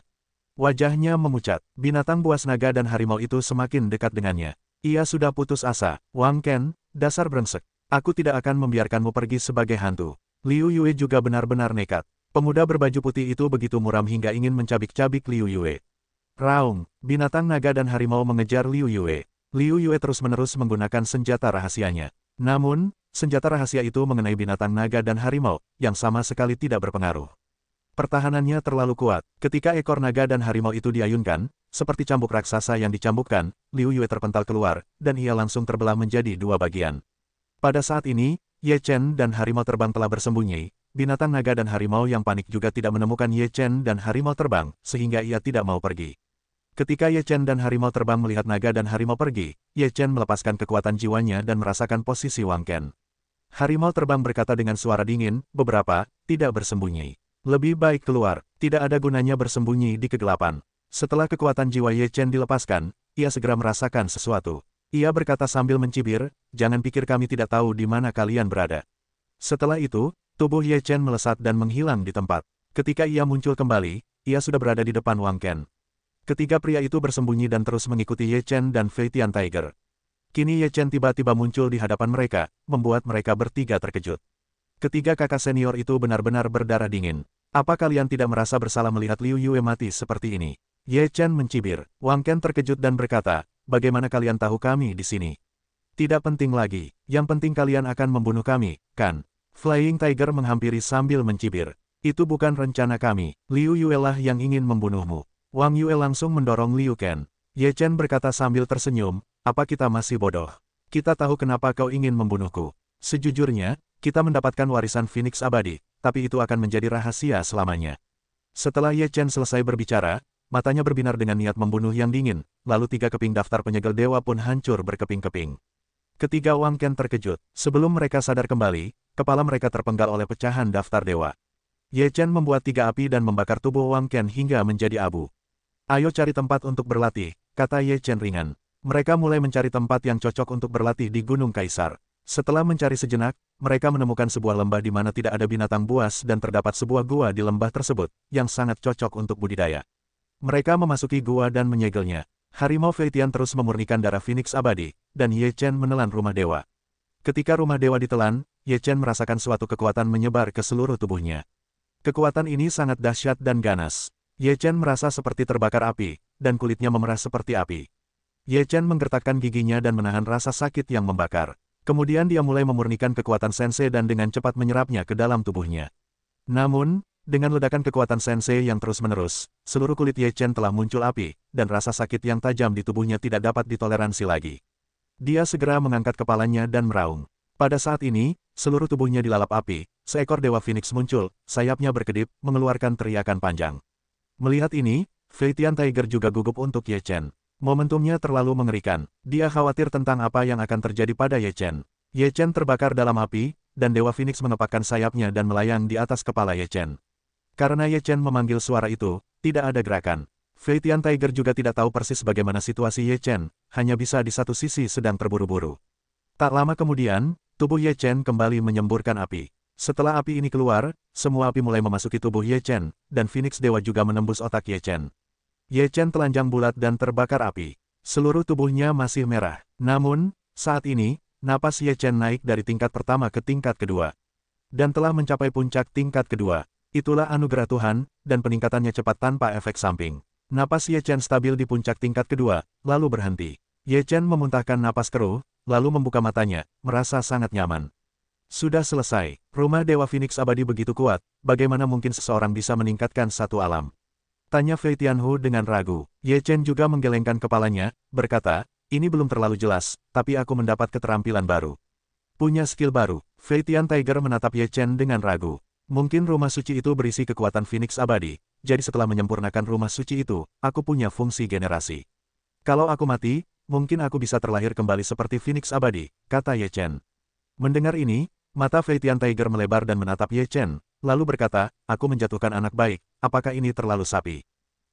Wajahnya memucat. Binatang buas naga dan harimau itu semakin dekat dengannya. Ia sudah putus asa. Wang Ken, dasar brengsek. Aku tidak akan membiarkanmu pergi sebagai hantu. Liu Yue juga benar-benar nekat. Pemuda berbaju putih itu begitu muram hingga ingin mencabik-cabik Liu Yue. Raung, binatang naga dan harimau mengejar Liu Yue. Liu Yue terus-menerus menggunakan senjata rahasianya. Namun, senjata rahasia itu mengenai binatang naga dan harimau, yang sama sekali tidak berpengaruh. Pertahanannya terlalu kuat. Ketika ekor naga dan harimau itu diayunkan, seperti cambuk raksasa yang dicambukkan, Liu Yue terpental keluar, dan ia langsung terbelah menjadi dua bagian. Pada saat ini, Ye Chen dan harimau terbang telah bersembunyi. Binatang naga dan harimau yang panik juga tidak menemukan Ye Chen dan harimau terbang, sehingga ia tidak mau pergi. Ketika Ye Chen dan harimau terbang melihat naga dan harimau pergi, Ye Chen melepaskan kekuatan jiwanya dan merasakan posisi Wang Ken. Harimau terbang berkata dengan suara dingin, beberapa, tidak bersembunyi. Lebih baik keluar, tidak ada gunanya bersembunyi di kegelapan. Setelah kekuatan jiwa Ye Chen dilepaskan, ia segera merasakan sesuatu. Ia berkata sambil mencibir, jangan pikir kami tidak tahu di mana kalian berada. Setelah itu, tubuh Ye Chen melesat dan menghilang di tempat. Ketika ia muncul kembali, ia sudah berada di depan Wang Ken. Ketiga pria itu bersembunyi dan terus mengikuti Ye Chen dan Fei Tian Tiger. Kini Ye Chen tiba-tiba muncul di hadapan mereka, membuat mereka bertiga terkejut. Ketiga kakak senior itu benar-benar berdarah dingin. Apa kalian tidak merasa bersalah melihat Liu Yue mati seperti ini? Ye Chen mencibir. Wang Ken terkejut dan berkata, bagaimana kalian tahu kami di sini? Tidak penting lagi, yang penting kalian akan membunuh kami, kan? Flying Tiger menghampiri sambil mencibir. Itu bukan rencana kami, Liu Yue lah yang ingin membunuhmu. Wang Yue langsung mendorong Liu Ken. Ye Chen berkata sambil tersenyum, apa kita masih bodoh? Kita tahu kenapa kau ingin membunuhku. Sejujurnya, kita mendapatkan warisan Phoenix abadi, tapi itu akan menjadi rahasia selamanya. Setelah Ye Chen selesai berbicara, matanya berbinar dengan niat membunuh yang dingin, lalu tiga keping daftar penyegel dewa pun hancur berkeping-keping. Ketiga Wang Ken terkejut. Sebelum mereka sadar kembali, kepala mereka terpenggal oleh pecahan daftar dewa. Ye Chen membuat tiga api dan membakar tubuh Wang Ken hingga menjadi abu. Ayo cari tempat untuk berlatih, kata Ye Chen ringan. Mereka mulai mencari tempat yang cocok untuk berlatih di Gunung Kaisar. Setelah mencari sejenak, mereka menemukan sebuah lembah di mana tidak ada binatang buas dan terdapat sebuah gua di lembah tersebut, yang sangat cocok untuk budidaya. Mereka memasuki gua dan menyegelnya. Harimau Feitian terus memurnikan darah Phoenix abadi, dan Ye Chen menelan rumah dewa. Ketika rumah dewa ditelan, Ye Chen merasakan suatu kekuatan menyebar ke seluruh tubuhnya. Kekuatan ini sangat dahsyat dan ganas. Ye Chen merasa seperti terbakar api, dan kulitnya memerah seperti api. Ye Chen menggertakkan giginya dan menahan rasa sakit yang membakar. Kemudian dia mulai memurnikan kekuatan sensei dan dengan cepat menyerapnya ke dalam tubuhnya. Namun, dengan ledakan kekuatan sensei yang terus-menerus, seluruh kulit Ye Chen telah muncul api, dan rasa sakit yang tajam di tubuhnya tidak dapat ditoleransi lagi. Dia segera mengangkat kepalanya dan meraung. Pada saat ini, seluruh tubuhnya dilalap api, seekor Dewa Phoenix muncul, sayapnya berkedip, mengeluarkan teriakan panjang. Melihat ini, Feitian Tiger juga gugup untuk Ye Chen. Momentumnya terlalu mengerikan. Dia khawatir tentang apa yang akan terjadi pada Ye Chen. Ye Chen terbakar dalam api, dan Dewa Phoenix mengepakkan sayapnya dan melayang di atas kepala Ye Chen. Karena Ye Chen memanggil suara itu, tidak ada gerakan. Feitian Tiger juga tidak tahu persis bagaimana situasi Ye Chen, hanya bisa di satu sisi sedang terburu-buru. Tak lama kemudian, tubuh Ye Chen kembali menyemburkan api. Setelah api ini keluar, semua api mulai memasuki tubuh Ye Chen, dan Phoenix Dewa juga menembus otak Ye Chen. Ye Chen telanjang bulat dan terbakar api. Seluruh tubuhnya masih merah. Namun, saat ini, napas Ye Chen naik dari tingkat pertama ke tingkat kedua. Dan telah mencapai puncak tingkat kedua. Itulah anugerah Tuhan, dan peningkatannya cepat tanpa efek samping. Napas Ye Chen stabil di puncak tingkat kedua, lalu berhenti. Ye Chen memuntahkan napas keruh, lalu membuka matanya, merasa sangat nyaman. Sudah selesai. Rumah Dewa Phoenix abadi begitu kuat, bagaimana mungkin seseorang bisa meningkatkan satu alam? Tanya Fei Tianhu dengan ragu. Ye Chen juga menggelengkan kepalanya, berkata, ini belum terlalu jelas, tapi aku mendapat keterampilan baru. Punya skill baru. Fei Tian Tiger menatap Ye Chen dengan ragu. Mungkin rumah suci itu berisi kekuatan Phoenix abadi, jadi setelah menyempurnakan rumah suci itu, aku punya fungsi generasi. Kalau aku mati, mungkin aku bisa terlahir kembali seperti Phoenix abadi, kata Ye Chen. Mendengar ini, mata Fei Tian Tiger melebar dan menatap Ye Chen, lalu berkata, aku menjatuhkan anak baik, apakah ini terlalu sapi?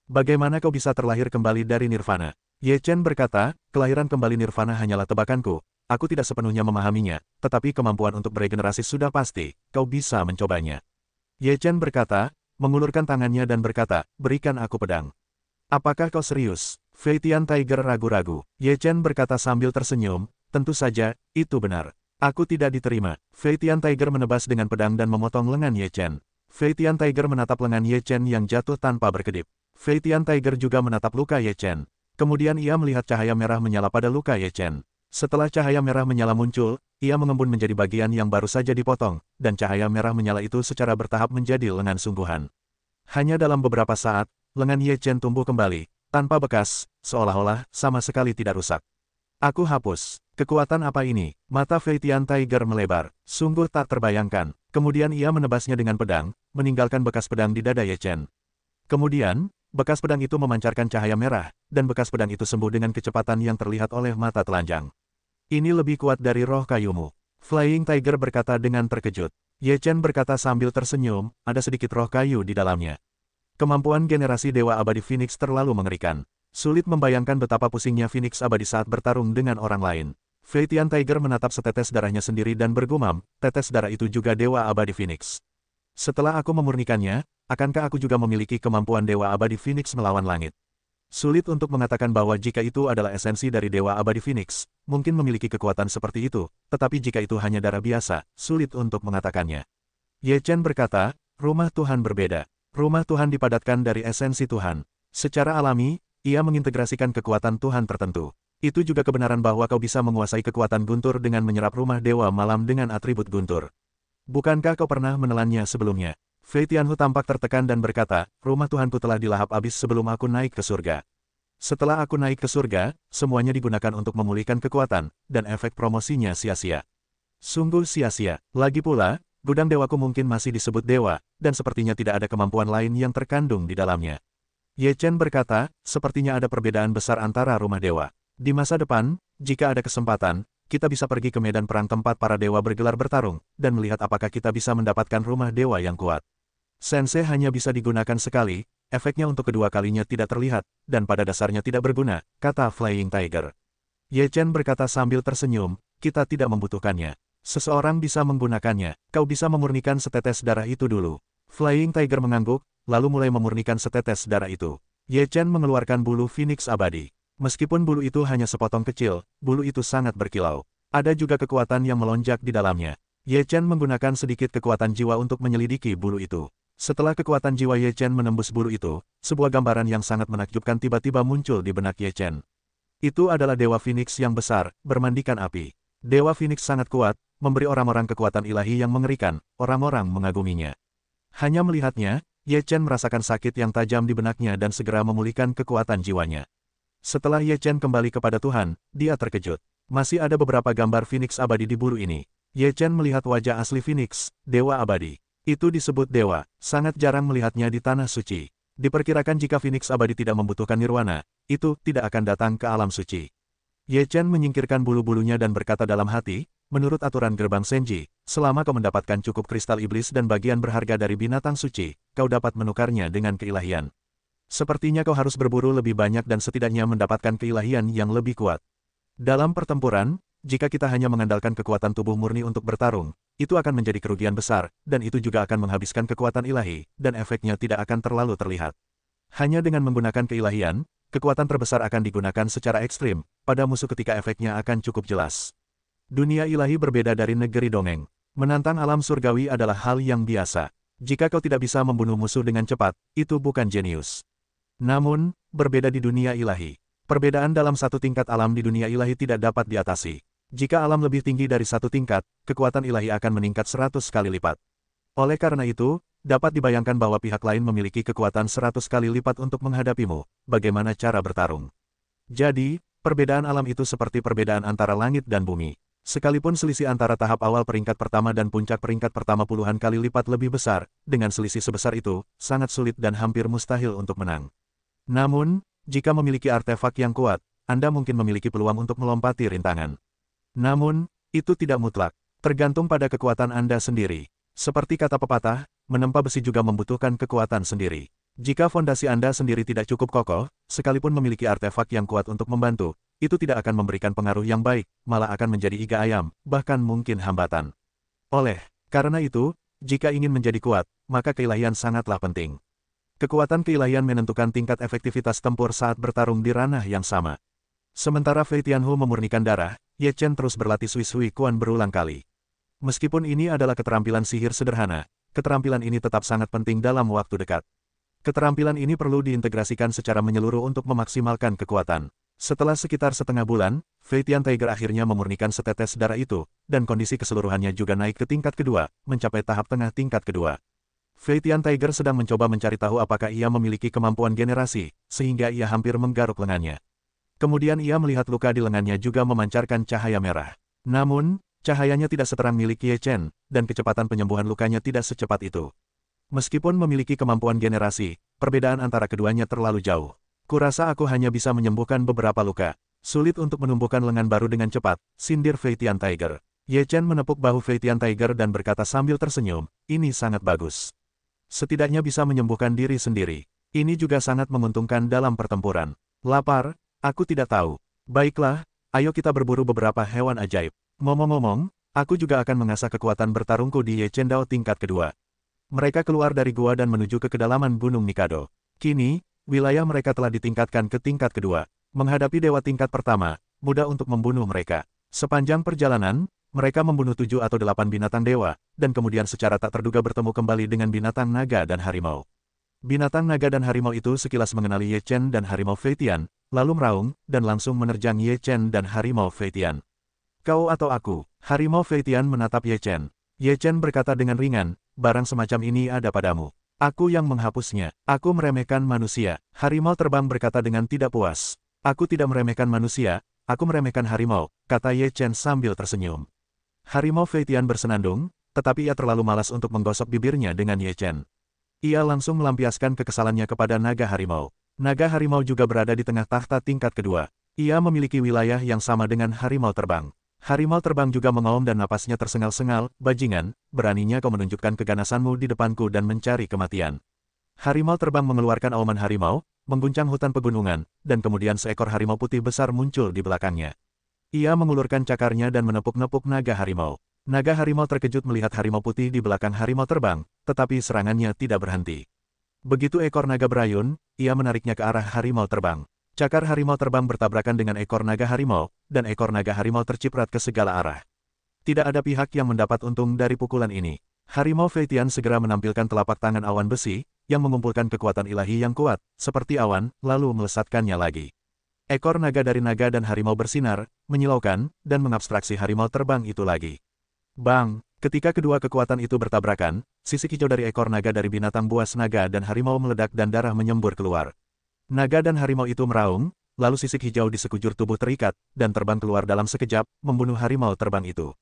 Bagaimana kau bisa terlahir kembali dari Nirvana? Ye Chen berkata, kelahiran kembali Nirvana hanyalah tebakanku, aku tidak sepenuhnya memahaminya, tetapi kemampuan untuk beregenerasi sudah pasti, kau bisa mencobanya. Ye Chen berkata, mengulurkan tangannya dan berkata, berikan aku pedang. Apakah kau serius? Fei Tian Tiger ragu-ragu. Ye Chen berkata sambil tersenyum, tentu saja, itu benar. Aku tidak diterima. Fei Tian Tiger menebas dengan pedang dan memotong lengan Ye Chen. Fei Tian Tiger menatap lengan Ye Chen yang jatuh tanpa berkedip. Fei Tian Tiger juga menatap luka Ye Chen. Kemudian ia melihat cahaya merah menyala pada luka Ye Chen. Setelah cahaya merah menyala muncul, ia mengembun menjadi bagian yang baru saja dipotong, dan cahaya merah menyala itu secara bertahap menjadi lengan sungguhan. Hanya dalam beberapa saat, lengan Ye Chen tumbuh kembali, tanpa bekas, seolah-olah sama sekali tidak rusak. Aku hapus. Kekuatan apa ini? Mata Fei Tian Tiger melebar. Sungguh tak terbayangkan. Kemudian ia menebasnya dengan pedang, meninggalkan bekas pedang di dada Ye Chen. Kemudian, bekas pedang itu memancarkan cahaya merah, dan bekas pedang itu sembuh dengan kecepatan yang terlihat oleh mata telanjang. Ini lebih kuat dari roh kayumu. Flying Tiger berkata dengan terkejut. Ye Chen berkata sambil tersenyum, ada sedikit roh kayu di dalamnya. Kemampuan generasi Dewa Abadi Phoenix terlalu mengerikan. Sulit membayangkan betapa pusingnya Phoenix Abadi saat bertarung dengan orang lain. Fei Tian Tiger menatap setetes darahnya sendiri dan bergumam, tetes darah itu juga Dewa Abadi Phoenix. Setelah aku memurnikannya, akankah aku juga memiliki kemampuan Dewa Abadi Phoenix melawan langit? Sulit untuk mengatakan bahwa jika itu adalah esensi dari Dewa Abadi Phoenix, mungkin memiliki kekuatan seperti itu, tetapi jika itu hanya darah biasa, sulit untuk mengatakannya. Ye Chen berkata, rumah Tuhan berbeda. Rumah Tuhan dipadatkan dari esensi Tuhan. Secara alami, ia mengintegrasikan kekuatan Tuhan tertentu. Itu juga kebenaran bahwa kau bisa menguasai kekuatan guntur dengan menyerap rumah Dewa Malam dengan atribut guntur. Bukankah kau pernah menelannya sebelumnya? Fei Tianhu tampak tertekan dan berkata, rumah Tuhanku telah dilahap habis sebelum aku naik ke surga. Setelah aku naik ke surga, semuanya digunakan untuk memulihkan kekuatan, dan efek promosinya sia-sia. Sungguh sia-sia. Lagi pula, gudang dewaku mungkin masih disebut dewa, dan sepertinya tidak ada kemampuan lain yang terkandung di dalamnya. Ye Chen berkata, sepertinya ada perbedaan besar antara rumah dewa. Di masa depan, jika ada kesempatan, kita bisa pergi ke medan perang tempat para dewa bergelar bertarung, dan melihat apakah kita bisa mendapatkan rumah dewa yang kuat. Sensei hanya bisa digunakan sekali, efeknya untuk kedua kalinya tidak terlihat, dan pada dasarnya tidak berguna, kata Flying Tiger. Ye Chen berkata sambil tersenyum, kita tidak membutuhkannya. Seseorang bisa menggunakannya, kau bisa memurnikan setetes darah itu dulu. Flying Tiger mengangguk, lalu mulai memurnikan setetes darah itu. Ye Chen mengeluarkan bulu Phoenix abadi. Meskipun bulu itu hanya sepotong kecil, bulu itu sangat berkilau. Ada juga kekuatan yang melonjak di dalamnya. Ye Chen menggunakan sedikit kekuatan jiwa untuk menyelidiki bulu itu. Setelah kekuatan jiwa Ye Chen menembus bulu itu, sebuah gambaran yang sangat menakjubkan tiba-tiba muncul di benak Ye Chen. Itu adalah Dewa Phoenix yang besar, bermandikan api. Dewa Phoenix sangat kuat, memberi orang-orang kekuatan ilahi yang mengerikan, orang-orang mengaguminya. Hanya melihatnya, Ye Chen merasakan sakit yang tajam di benaknya dan segera memulihkan kekuatan jiwanya. Setelah Ye Chen kembali kepada Tuhan, dia terkejut. Masih ada beberapa gambar Phoenix abadi di bulu ini. Ye Chen melihat wajah asli Phoenix, Dewa Abadi. Itu disebut dewa, sangat jarang melihatnya di tanah suci. Diperkirakan jika Phoenix abadi tidak membutuhkan nirwana, itu tidak akan datang ke alam suci. Ye Chen menyingkirkan bulu-bulunya dan berkata dalam hati, menurut aturan gerbang Senji, selama kau mendapatkan cukup kristal iblis dan bagian berharga dari binatang suci, kau dapat menukarnya dengan keilahian. Sepertinya kau harus berburu lebih banyak dan setidaknya mendapatkan keilahian yang lebih kuat. Dalam pertempuran, jika kita hanya mengandalkan kekuatan tubuh murni untuk bertarung, itu akan menjadi kerugian besar, dan itu juga akan menghabiskan kekuatan ilahi, dan efeknya tidak akan terlalu terlihat. Hanya dengan menggunakan keilahian, kekuatan terbesar akan digunakan secara ekstrim, pada musuh ketika efeknya akan cukup jelas. Dunia ilahi berbeda dari negeri dongeng. Menantang alam surgawi adalah hal yang biasa. Jika kau tidak bisa membunuh musuh dengan cepat, itu bukan jenius. Namun, berbeda di dunia ilahi. Perbedaan dalam satu tingkat alam di dunia ilahi tidak dapat diatasi. Jika alam lebih tinggi dari satu tingkat, kekuatan ilahi akan meningkat 100 kali lipat. Oleh karena itu, dapat dibayangkan bahwa pihak lain memiliki kekuatan 100 kali lipat untuk menghadapimu. Bagaimana cara bertarung? Jadi, perbedaan alam itu seperti perbedaan antara langit dan bumi. Sekalipun selisih antara tahap awal peringkat pertama dan puncak peringkat pertama puluhan kali lipat lebih besar, dengan selisih sebesar itu, sangat sulit dan hampir mustahil untuk menang. Namun, jika memiliki artefak yang kuat, Anda mungkin memiliki peluang untuk melompati rintangan. Namun, itu tidak mutlak, tergantung pada kekuatan Anda sendiri. Seperti kata pepatah, menempa besi juga membutuhkan kekuatan sendiri. Jika fondasi Anda sendiri tidak cukup kokoh, sekalipun memiliki artefak yang kuat untuk membantu, itu tidak akan memberikan pengaruh yang baik, malah akan menjadi iga ayam, bahkan mungkin hambatan. Oleh karena itu, jika ingin menjadi kuat, maka keilahian sangatlah penting. Kekuatan keilahian menentukan tingkat efektivitas tempur saat bertarung di ranah yang sama. Sementara Fei Tianhu memurnikan darah, Ye Chen terus berlatih Sui Sui Quan berulang kali. Meskipun ini adalah keterampilan sihir sederhana, keterampilan ini tetap sangat penting dalam waktu dekat. Keterampilan ini perlu diintegrasikan secara menyeluruh untuk memaksimalkan kekuatan. Setelah sekitar setengah bulan, Fei Tian Tiger akhirnya memurnikan setetes darah itu, dan kondisi keseluruhannya juga naik ke tingkat kedua, mencapai tahap tengah tingkat kedua. Fei Tian Tiger sedang mencoba mencari tahu apakah ia memiliki kemampuan generasi, sehingga ia hampir menggaruk lengannya. Kemudian ia melihat luka di lengannya juga memancarkan cahaya merah. Namun, cahayanya tidak seterang milik Ye Chen, dan kecepatan penyembuhan lukanya tidak secepat itu. Meskipun memiliki kemampuan generasi, perbedaan antara keduanya terlalu jauh. Kurasa aku hanya bisa menyembuhkan beberapa luka. Sulit untuk menumbuhkan lengan baru dengan cepat, sindir Fei Tian Tiger. Ye Chen menepuk bahu Fei Tian Tiger dan berkata sambil tersenyum, ini sangat bagus. Setidaknya bisa menyembuhkan diri sendiri. Ini juga sangat menguntungkan dalam pertempuran. Lapar? Aku tidak tahu. Baiklah, ayo kita berburu beberapa hewan ajaib. Ngomong-ngomong, aku juga akan mengasah kekuatan bertarungku di Ye Chen Dao tingkat kedua. Mereka keluar dari gua dan menuju ke kedalaman Gunung Mikado. Kini, wilayah mereka telah ditingkatkan ke tingkat kedua. Menghadapi dewa tingkat pertama, mudah untuk membunuh mereka. Sepanjang perjalanan, mereka membunuh 7 atau 8 binatang dewa, dan kemudian secara tak terduga bertemu kembali dengan binatang naga dan harimau. Binatang naga dan harimau itu sekilas mengenali Ye Chen dan harimau Fei Tian, lalu meraung, dan langsung menerjang Ye Chen dan harimau Fei Tian. Kau atau aku? Harimau Fei Tian menatap Ye Chen. Ye Chen berkata dengan ringan, barang semacam ini ada padamu. Aku yang menghapusnya. Aku meremehkan manusia. Harimau terbang berkata dengan tidak puas. Aku tidak meremehkan manusia, aku meremehkan harimau, kata Ye Chen sambil tersenyum. Harimau Fei Tian bersenandung, tetapi ia terlalu malas untuk menggosok bibirnya dengan Ye Chen. Ia langsung melampiaskan kekesalannya kepada naga harimau. Naga harimau juga berada di tengah takhta tingkat kedua. Ia memiliki wilayah yang sama dengan harimau terbang. Harimau terbang juga mengaum dan napasnya tersengal-sengal, bajingan, beraninya kau menunjukkan keganasanmu di depanku dan mencari kematian. Harimau terbang mengeluarkan auman harimau, mengguncang hutan pegunungan, dan kemudian seekor harimau putih besar muncul di belakangnya. Ia mengulurkan cakarnya dan menepuk-nepuk naga harimau. Naga harimau terkejut melihat harimau putih di belakang harimau terbang, tetapi serangannya tidak berhenti. Begitu ekor naga berayun, ia menariknya ke arah harimau terbang. Cakar harimau terbang bertabrakan dengan ekor naga harimau, dan ekor naga harimau terciprat ke segala arah. Tidak ada pihak yang mendapat untung dari pukulan ini. Harimau Feitian segera menampilkan telapak tangan awan besi, yang mengumpulkan kekuatan ilahi yang kuat, seperti awan, lalu melesatkannya lagi. Ekor naga dari naga dan harimau bersinar, menyilaukan, dan mengabstraksi harimau terbang itu lagi. Bang! Ketika kedua kekuatan itu bertabrakan, sisik hijau dari ekor naga dari binatang buas naga dan harimau meledak dan darah menyembur keluar. Naga dan harimau itu meraung, lalu sisik hijau di sekujur tubuh terikat, dan terbang keluar dalam sekejap, membunuh harimau terbang itu.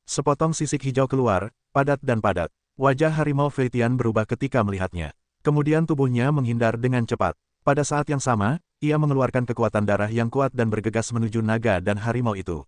Sepotong sisik hijau keluar, padat dan padat. Wajah harimau Feitian berubah ketika melihatnya. Kemudian tubuhnya menghindar dengan cepat. Pada saat yang sama, ia mengeluarkan kekuatan darah yang kuat dan bergegas menuju naga dan harimau itu.